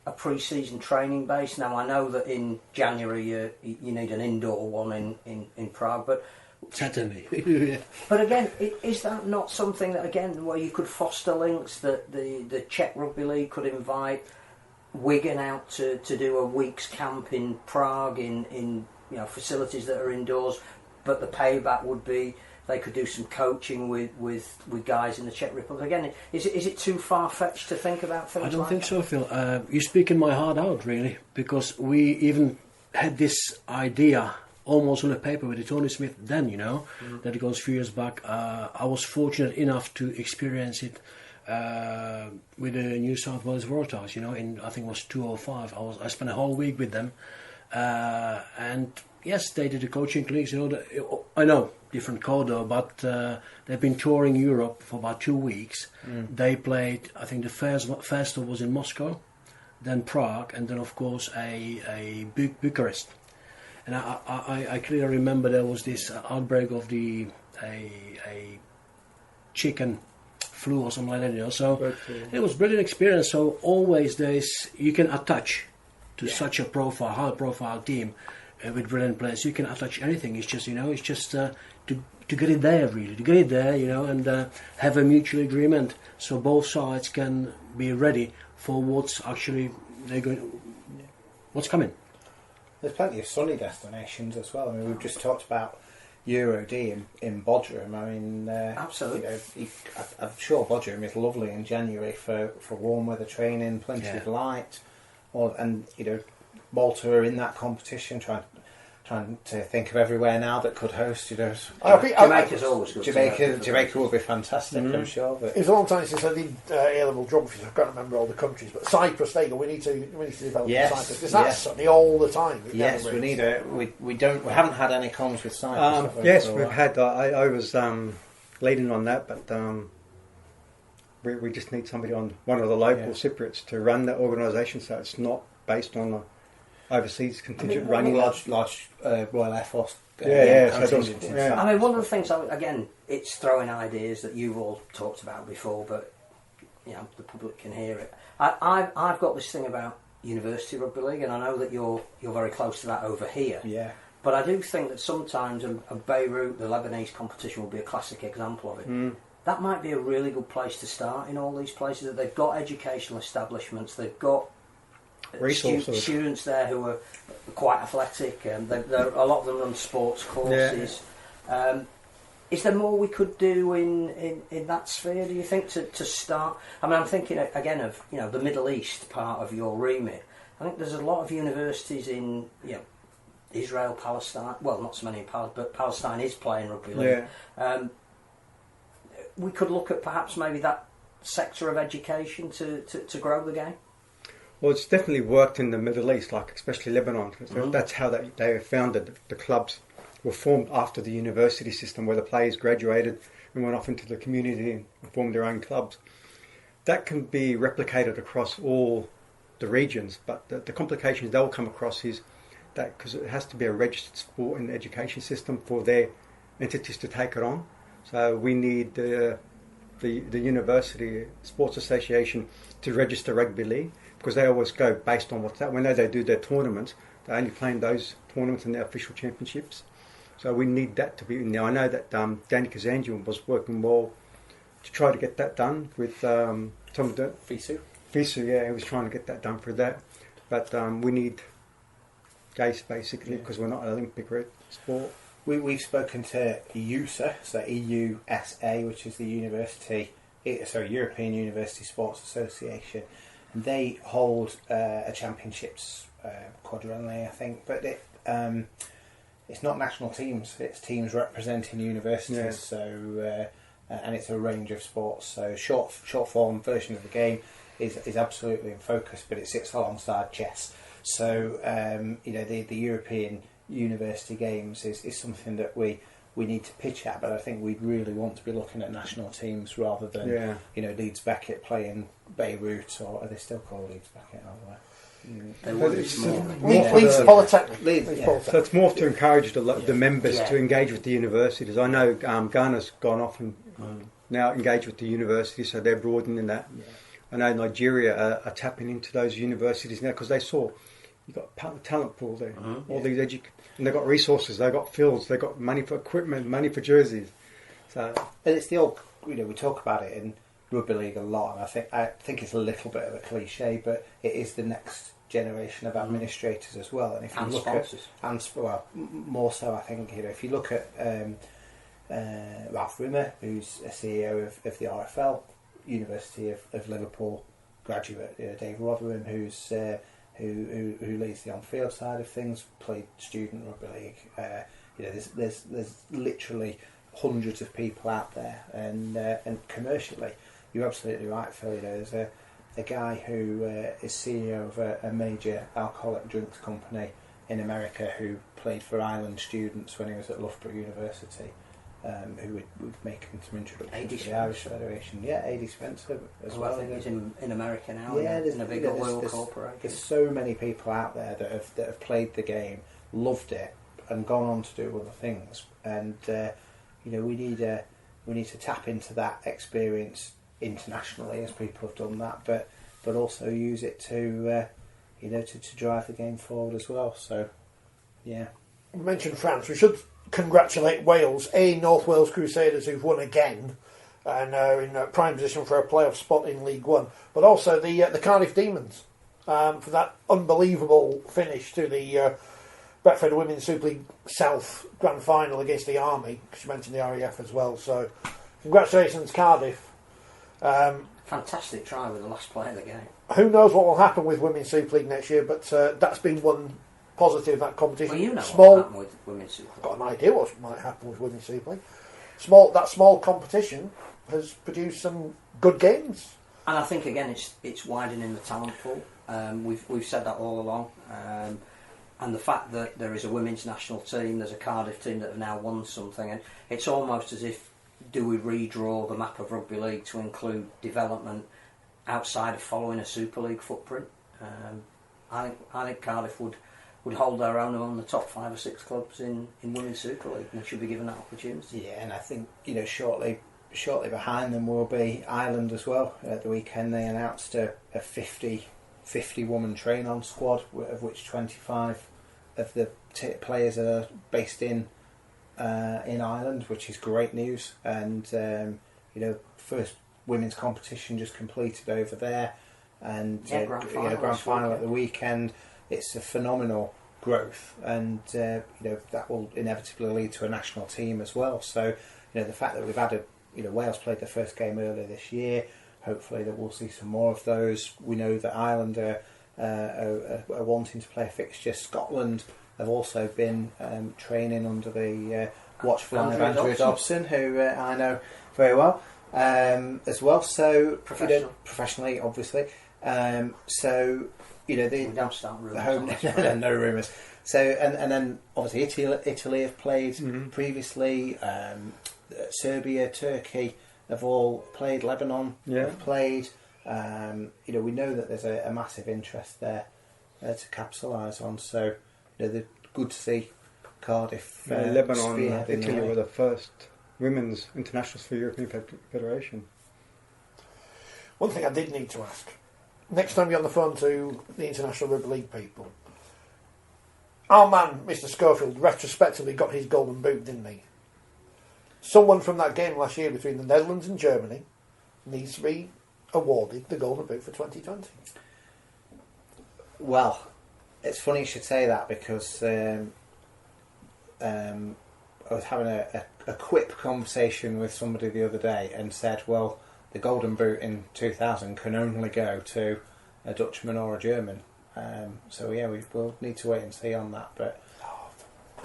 a pre-season training base. Now I know that in January you need an indoor one in Prague, but
certainly.
But again, is that not something that again where you could foster links, that the Czech Rugby League could invite Wigan out to do a week's camp in Prague in facilities that are indoors, but the payback would be they could do some coaching with guys in the Czech Republic. Again, is it too far-fetched to think about things like that?
I don't think so, Phil. You're speaking my heart out, really, because we even had this idea almost on a paper with Tony Smith then, that it goes a few years back. I was fortunate enough to experience it with the New South Wales Waratahs, in I think it was 2005. I spent a whole week with them, and yes, they did the coaching clinics. I know different codo, but they've been touring Europe for about 2 weeks. They played, I think the first was in Moscow, then Prague, and then of course a Bucharest. And I clearly remember there was this outbreak of a chicken flu or something like that, So it was a brilliant experience. So always you can attach to such a high profile team with brilliant players. You can attach anything. It's just to get it there, really, and have a mutual agreement so both sides can be ready for what's coming.
There's plenty of sunny destinations as well. I mean, we've just talked about Euro D in Bodrum. I mean,
absolutely.
I'm sure Bodrum is lovely in January for warm weather training, plenty of light, and Malta are in that competition, trying to think of everywhere now that could host.
Jamaica's always good.
Jamaica will be fantastic, I'm sure. But
it's a long time since I did A-level geography, so I can't remember all the countries. But Cyprus, we need to develop Cyprus, because that's sunny all the time.
Yes, we need we haven't had any comments with Cyprus.
Yes, we've had. I was leading on that, but we just need somebody on one of the local Cypriots to run that organisation, so it's not based on the overseas contingent running
large Royal Air Force.
I mean, one of the things, again, it's throwing ideas that you've all talked about before, but the public can hear it. I've got this thing about University Rugby League, and I know that you're very close to that over here.
Yeah.
But I do think that sometimes a Beirut, the Lebanese competition, will be a classic example of it. That might be a really good place to start in all these places. That they've got educational establishments, they've got students there who are quite athletic, and a lot of them run sports courses. Yeah. Is there more we could do in that sphere, do you think, to start? I mean, I'm thinking again of the Middle East part of your remit. I think there's a lot of universities in Israel, Palestine. Well, not so many in Palestine, but Palestine is playing rugby league. Yeah. We could look at perhaps maybe that sector of education to grow the game.
Well, it's definitely worked in the Middle East, like especially Lebanon. That's how they were founded. The clubs were formed after the university system, where the players graduated and went off into the community and formed their own clubs. That can be replicated across all the regions, but the complications they'll come across is that because it has to be a registered sport in the education system for their entities to take it on. So we need the University Sports Association to register rugby league, because they always go based on what's that. When they do their tournaments, they only play in those tournaments and their official championships. So we need that to be in there. I know that Danny Kazanjian was working well to try to get that done with some of the FISU, yeah, he was trying to get that done for that. But we need GACE basically, because we're not an Olympic sport.
We've spoken to EUSA, so EUSA, which is the European University Sports Association, and they hold a championships quadrennially, I think, but it's not national teams; it's teams representing universities. Yeah. So and it's a range of sports. So short form version of the game is absolutely in focus, but it sits alongside chess. So the European University Games is something that we need to pitch at, but I think we'd really want to be looking at national teams rather than Leeds Beckett playing Beirut, or are they still called Leeds Beckett?
Leeds Polytechnic.
So it's more to encourage the members to engage with the universities. I know Ghana's gone off and now engage with the universities, so they're broadening that. Yeah. I know Nigeria are tapping into those universities now, because they saw you've got talent pool there, all these and they've got resources, they've got fields, they've got money for equipment, money for jerseys. So
and it's the old, we talk about it in rugby league a lot, and I think it's a little bit of a cliche, but it is the next generation of administrators as well. And if you look sponsors. More so, I think if you look at Ralph Rimmer, who's a CEO of the RFL, University of Liverpool graduate, Dave Rotherham, who's who leads the on-field side of things, played student rugby league. There's literally hundreds of people out there, and commercially, you're absolutely right, Phil. There's a guy who is CEO of a major alcoholic drinks company in America, who played for Ireland students when he was at Loughborough University, who would make him some introductions to the Irish Federation. Yeah, A.D. Spencer as well.
I think he's in America now. Yeah, in a big oil corporation. There's
so many people out there that have played the game, loved it, and gone on to do other things. And we need to tap into that experience internationally, as people have done that, but also use it to drive the game forward as well. So, yeah.
You mentioned France. We should congratulate Wales, North Wales Crusaders, who've won again and are in prime position for a playoff spot in League One, but also the Cardiff Demons for that unbelievable finish to the Betfred Women's Super League South Grand Final against the Army, because you mentioned the RAF as well. So, congratulations, Cardiff.
Fantastic try with the last play of the game.
Who knows what will happen with Women's Super League next year, but that's been one positive of that competition.
Well, you know what will happen with Women's Super League.
I've got an idea what might happen with Women's Super League. That small competition has produced some good games.
And I think, again, it's widening the talent pool. We've said that all along. And the fact that there is a women's national team, there's a Cardiff team that have now won something, and it's almost as if, do we redraw the map of rugby league to include development outside of following a Super League footprint? I think Cardiff would hold their own among the top 5 or 6 clubs in Women's Super League, and should be given that opportunity.
Yeah, and I think shortly behind them will be Ireland as well. At the weekend they announced a 50 woman train-on squad, of which 25 of the players are based in Ireland, which is great news. And first women's competition just completed over there, and grand final at the weekend. It's a phenomenal growth, and that will inevitably lead to a national team as well. So the fact that we've had Wales played their first game earlier this year. Hopefully that we'll see some more of those. We know that Ireland are wanting to play a fixture. Scotland have also been training under the watchful eye of Andrew Dobson, who I know very well as well. So professionally, obviously. We
don't start rumours.
No rumours. So and then obviously Italy have played previously. Serbia, Turkey have all played. Lebanon have played. We know that there's a massive interest there to capitalise on. So they're good to see Cardiff.
Lebanon, Italy were the first women's internationals for European Federation.
One thing I did need to ask. Next time you're on the phone to the International Rugby League people, our man, Mr. Schofield, retrospectively got his golden boot, didn't he? Someone from that game last year between the Netherlands and Germany needs to be awarded the golden boot for 2020.
Well, it's funny you should say that, because I was having a quip conversation with somebody the other day and said, well, the golden boot in 2000 can only go to a Dutchman or a German. We will need to wait and see on that. But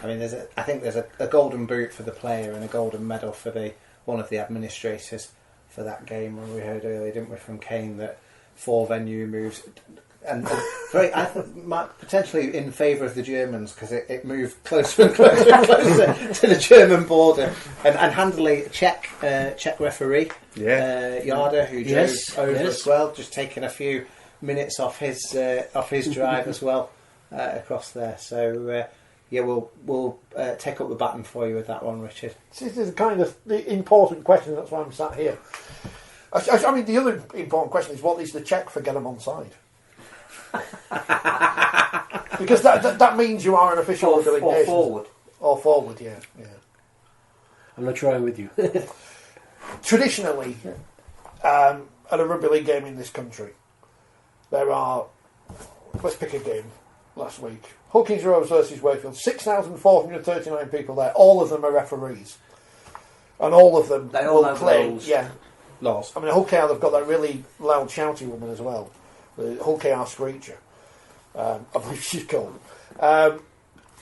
I mean, I think there's a golden boot for the player and a golden medal for one of the administrators for that game. And we heard earlier, didn't we, from Kane, that 4 venue moves, and I think potentially in favour of the Germans, because it moved closer and closer and closer to the German border, and handily Czech referee Yarda, who drove over as well, just taking a few minutes off his drive as well across there. So we'll take up the baton for you with that one, Richard.
This is kind of the important question. That's why I'm sat here. I mean, the other important question is, what is the check for get them on side? Because that means you are an official delegation. Or forward, yeah.
I'm not trying with you.
Traditionally, at a rugby league game in this country, there are, let's pick a game last week, Hull Kings Rovers versus Wakefield, 6,439 people there, all of them are referees. And all of them will play.
Rules.
Yeah.
Laws.
I mean, Hull KR, they've got that really loud, shouty woman as well. The Hull KR Screecher, I believe she's called.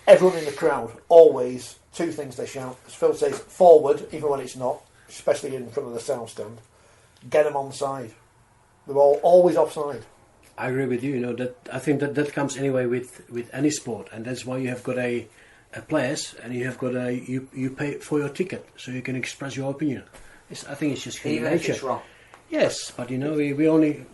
Everyone in the crowd, always, 2 things they shout. As Phil says, forward, even when it's not, especially in front of the south stand. Get them on side. They're all always offside.
I agree with you. That I think that comes anyway with any sport, and that's why you have got a players, and you have got you pay for your ticket, so you can express your opinion. I think it's just human nature.
Even if it's wrong.
Yes, but we only.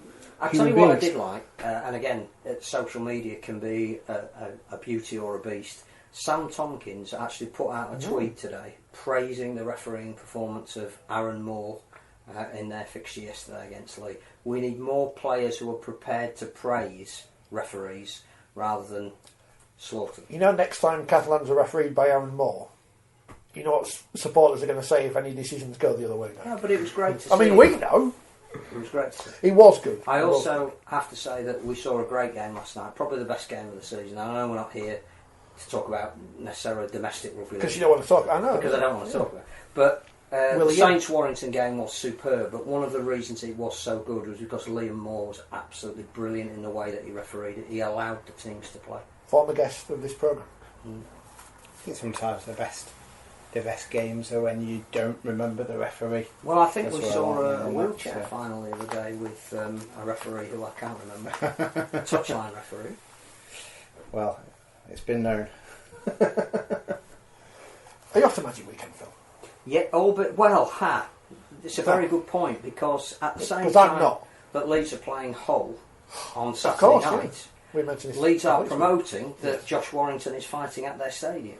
I'll tell you what I did like, and again, social media can be a beauty or a beast. Sam Tompkins actually put out a tweet today praising the refereeing performance of Aaron Moore in their fixture yesterday against Lee. We need more players who are prepared to praise referees rather than slaughter them.
Next time Catalans are refereed by Aaron Moore, you know what supporters are going to say if any decisions go the other way now.
No, but it was great to see.
I mean, we know.
It was great to see.
He was good.
I also have to say that we saw a great game last night, probably the best game of the season. I know we're not here to talk about necessarily domestic rugby league.
Because you don't want to talk. I know.
Because I don't want to talk about it. But the Saints-Warrington game was superb, but one of the reasons it was so good was because Liam Moore was absolutely brilliant in the way that he refereed it. He allowed the teams to play.
Former guest of this programme.
I think sometimes the best games are when you don't remember the referee.
Well, I think we saw a wheelchair final the other day with a referee who I can't remember. A touchline referee.
Well, it's been known.
Are you off to Magic Weekend, Phil?
Yeah, it's a very good point, because at the same time that Leeds are playing Hull on Saturday night,
we mentioned this
Leeds are promoting that Josh Warrington is fighting at their stadium.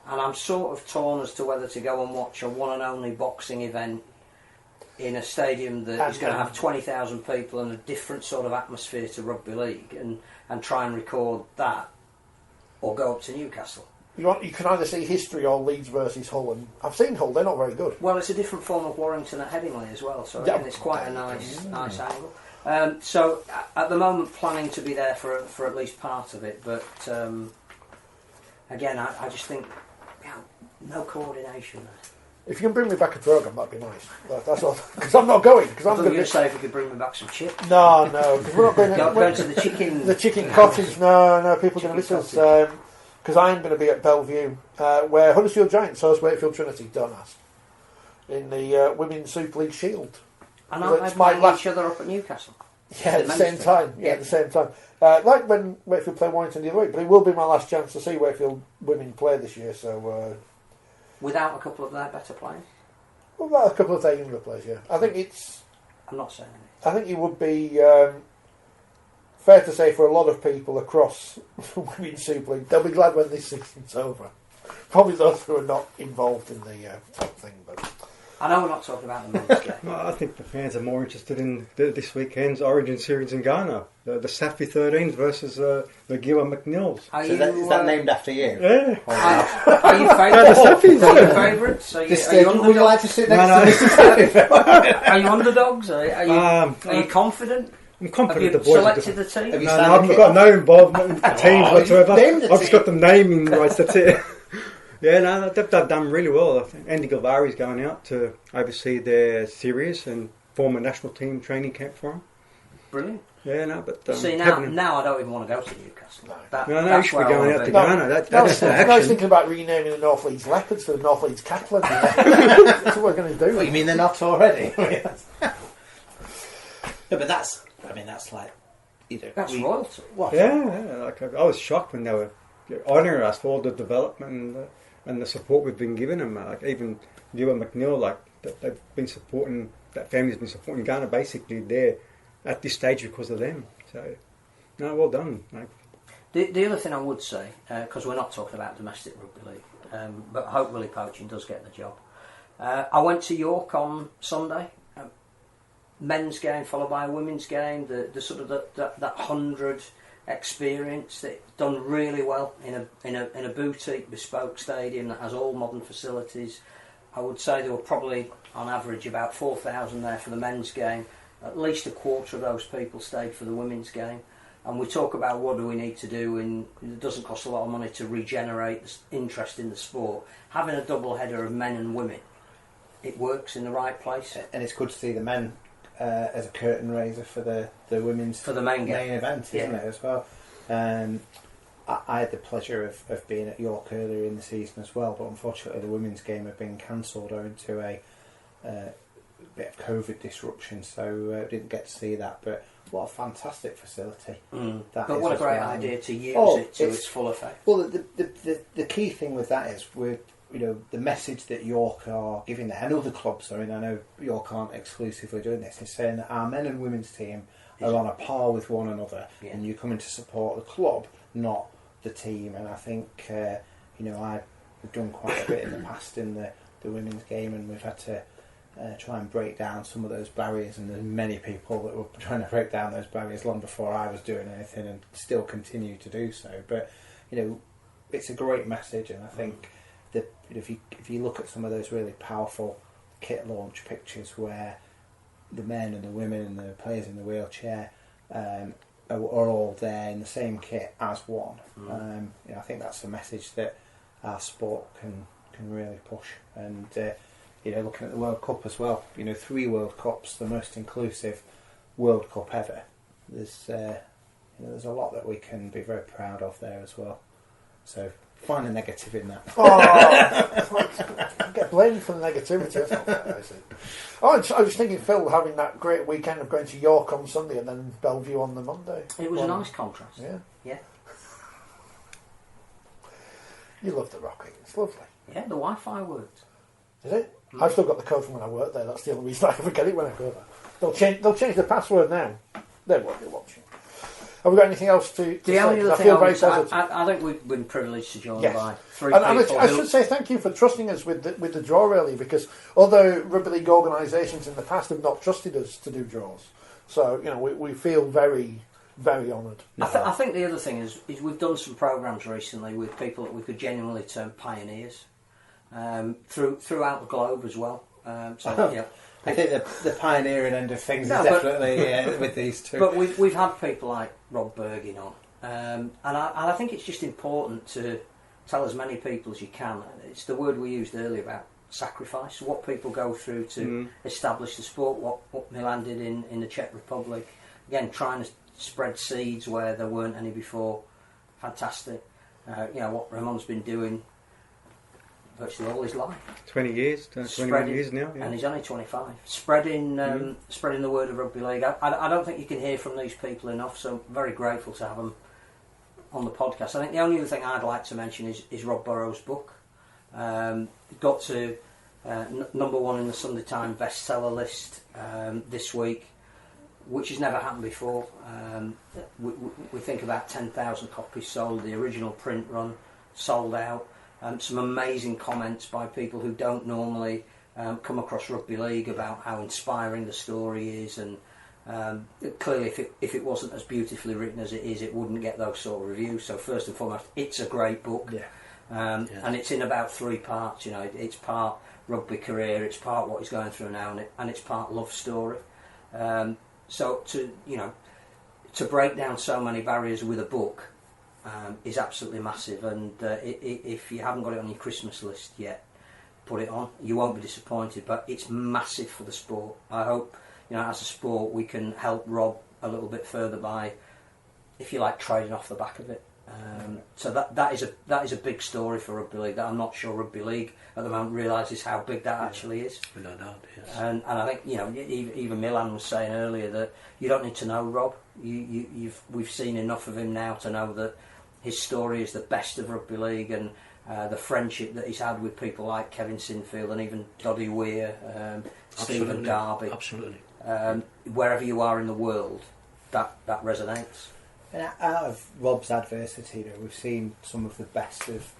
And I'm sort of torn as to whether to go and watch a one and only boxing event in a stadium that is going to have 20,000 people and a different sort of atmosphere to rugby league, and try and record that, or go up to Newcastle.
You can either see history or Leeds versus Hull, and I've seen Hull. They're not very good.
Well, it's a different form of Warrington at Headingley as well, so again, it's quite a nice angle. So at the moment, planning to be there for at least part of it, but again, I just think no coordination there.
If you can bring me back a programme, that'd be nice. That's all. Because I'm not going. Because I'm
going to say if you could bring me back some chips.
No, because we're not going.
Going to the chicken.
The chicken cottage. No, people are going to listen. Because I'm going to be at Bellevue, where Huddersfield Giants host Wakefield Trinity. Don't ask. In the Women's Super League Shield.
And aren't they playing each other up at Newcastle?
Yeah, at the same time. Yeah, at the same time. Like when Wakefield played Warrington the other week, but it will be my last chance to see Wakefield women play this year. So.
Without a couple of their better players?
Well, about a couple of their younger players, yeah. I think it's...
I'm not saying it.
I think it would be fair to say for a lot of people across Women's Super League, they'll be glad when this season's over. Probably those who are not involved in the top thing, but...
I know we're not talking about the men's game.
Well, I think the fans are more interested in this weekend's Origin Series in Ghana. The Safi 13s versus the Gila McNeils.
Is that named after you?
Yeah.
Are you favourites? Are you underdogs?
Would you like to sit next to Mr. Safi?
Are you underdogs? Are you confident?
I'm confident
Have
the
you
boys
selected the team?
No, I've got no involvement in the teams whatsoever. I've just got the naming rights, that's it. Yeah, no, they've done really well. I think Andy Galvari's going out to oversee their series and form a national team training camp for them.
Brilliant.
Yeah, no, but...
See, now I don't even want to go to Newcastle.
No, you should be going out to Ghana. That's the
I
action.
was thinking about renaming the North Leeds Leopards to the North Leeds Kaplan. That's what we're going to do.
What, you mean they're not already? No, but that's like...
That's royalty.
What?
Yeah, like I was shocked when they were honouring us for all the development and the support we've been giving them. Like even Ewan McNeil, like they've been supporting, that family's been supporting Ghana basically there at this stage because of them. So, no, well done. Like,
the other thing I would say, because we're not talking about domestic rugby league, but Hope Willie Poaching does get the job. I went to York on Sunday. Men's game followed by a women's game. The sort of that 100 experience that done really well in a boutique bespoke stadium that has all modern facilities. I would say there were probably on average about 4,000 there for the men's game. At least a quarter of those people stayed for the women's game. And we talk about what do we need to do, and it doesn't cost a lot of money to regenerate interest in the sport. Having a double header of men and women, it works in the right place.
And it's good to see the men as a curtain raiser for the women's
for the main
event, isn't it, as well? I had the pleasure of being at York earlier in the season as well, but unfortunately the women's game had been cancelled owing to a bit of COVID disruption, so didn't get to see that. But what a fantastic facility!
But what a great idea to use it to its full effect.
Well, the key thing with that is the message that York are giving there, and other clubs, I mean, I know York aren't exclusively doing this, is saying that our men and women's team are on a par with one another, and you're coming to support the club, not the team. And I think, I've done quite a bit in the past in the women's game, and we've had to try and break down some of those barriers, and there's many people that were trying to break down those barriers long before I was doing anything, and still continue to do so. But, it's a great message, and I think that if you look at some of those really powerful kit launch pictures where the men and the women and the players in the wheelchair are all there in the same kit as one, I think that's a message that our sport can really push. And looking at the World Cup as well, 3 World Cups, the most inclusive World Cup ever. There's a lot that we can be very proud of there as well. So find a negative in that.
I get blamed for the negativity. That's not fair, is it? I was thinking Phil having that great weekend of going to York on Sunday and then Bellevue on the Monday.
It was a nice contrast.
Yeah. You love the Rocket. It's lovely.
Yeah, the Wi-Fi worked.
Is it? I've still got the code from when I worked there. That's the only reason I ever get it when I go there. They'll change the password now. They won't be watching. Have we got anything else to
the
say?
Only other
I
thing
feel very positive.
I think we've been privileged to join by 3
and
people.
I should say thank you for trusting us with the draw, really, because other rugby league organisations in the past have not trusted us to do draws. So we feel very very honoured.
I think the other thing is we've done some programmes recently with people that we could genuinely term pioneers throughout the globe as well. So yeah.
I think the pioneering end of things is definitely with these two.
But we've had people like Rob Bergin on, and I think it's just important to tell as many people as you can. It's the word we used earlier about sacrifice, what people go through to establish the sport, what Milan did in the Czech Republic. Again, trying to spread seeds where there weren't any before. Fantastic. What Remond's been doing virtually all his life.
20 years, 21 years now. Yeah.
And he's only 25. Spreading the word of rugby league. I don't think you can hear from these people enough, so I'm very grateful to have them on the podcast. I think the only other thing I'd like to mention is Rob Burrows' book. Got to number 1 in the Sunday Times bestseller list this week, which has never happened before. We think about 10,000 copies sold. The original print run sold out. Some amazing comments by people who don't normally come across rugby league about how inspiring the story is, and clearly if it wasn't as beautifully written as it is, it wouldn't get those sort of reviews. So first and foremost, it's a great book. And it's in about 3 parts. It's part rugby career, it's part what he's going through now, and it's part love story. So to break down so many barriers with a book is absolutely massive. And if you haven't got it on your Christmas list yet, put it on. You won't be disappointed. But it's massive for the sport. I hope as a sport we can help Rob a little bit further by, if you like, trading off the back of it. So that is a big story for rugby league that I'm not sure rugby league at the moment realises how big that actually is.
Without doubt, yes.
And I think even Milan was saying earlier that you don't need to know Rob. We've seen enough of him now to know that his story is the best of rugby league, and the friendship that he's had with people like Kevin Sinfield and even Doddy Weir, Stephen Darby.
Absolutely.
Wherever you are in the world, that resonates.
And out of Rob's adversity, we've seen some of the best of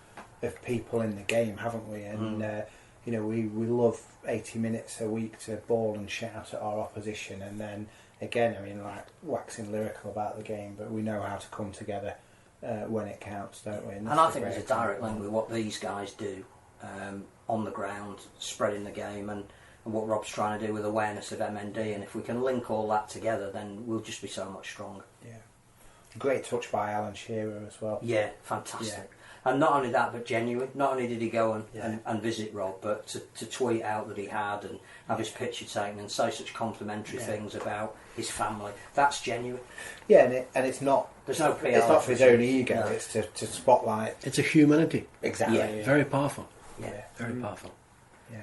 people in the game, haven't we? And we love 80 minutes a week to bawl and shout at our opposition, and then again, waxing lyrical about the game, but we know how to come together when it counts, don't we?
And I think there's a direct link with what these guys do on the ground, spreading the game, and what Rob's trying to do with awareness of MND. And if we can link all that together, then we'll just be so much stronger.
Yeah. Great touch by Alan Shearer as well.
Yeah, fantastic. Yeah. And not only that, but genuine. Not only did he go and visit Rob, but to tweet out that he had and have his picture taken and say such complimentary things about his family. That's genuine.
Yeah, and it's not.
There's no PR.
It's not for his own ego. No. It's to spotlight.
It's a humanity.
Exactly.
Yeah. Very powerful.
Yeah.
Very powerful.
Yeah.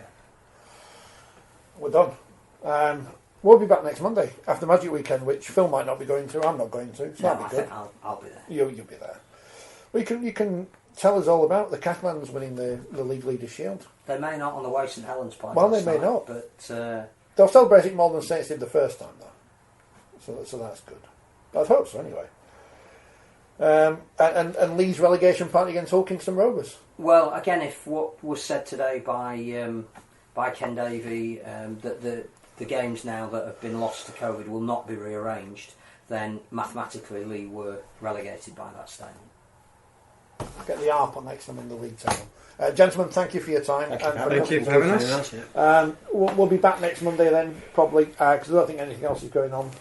We're done. We'll be back next Monday after Magic Weekend, which Phil might not be going to. I'm not going to. So that'll be good.
I'll be there.
You'll be there. Well, you can tell us all about the Catalans winning the League Leaders Shield.
They may not on the way St Helens play.
Well, they may not,
but
they'll celebrate it more than Saints did the first time, though. So that's good. I'd hope so, anyway. And Leeds relegation party against Hull Kingston Rovers.
Well, again, if what was said today by Ken Davey that the games now that have been lost to COVID will not be rearranged, then mathematically Lee were relegated by that statement.
Get the ARP on next time in the league table. Gentlemen, thank you for your time.
Thank you for having us.
We'll be back next Monday then, probably, because I don't think anything else is going on.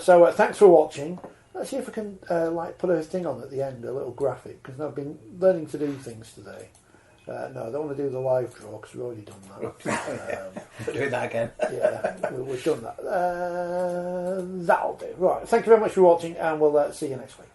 So thanks for watching. Let's see if I can put a thing on at the end, a little graphic, because I've been learning to do things today. No, I don't want to do the live draw because we've already done that.
We're doing that again.
Yeah, we've done that. That'll do. Right, thank you very much for watching, and we'll see you next week.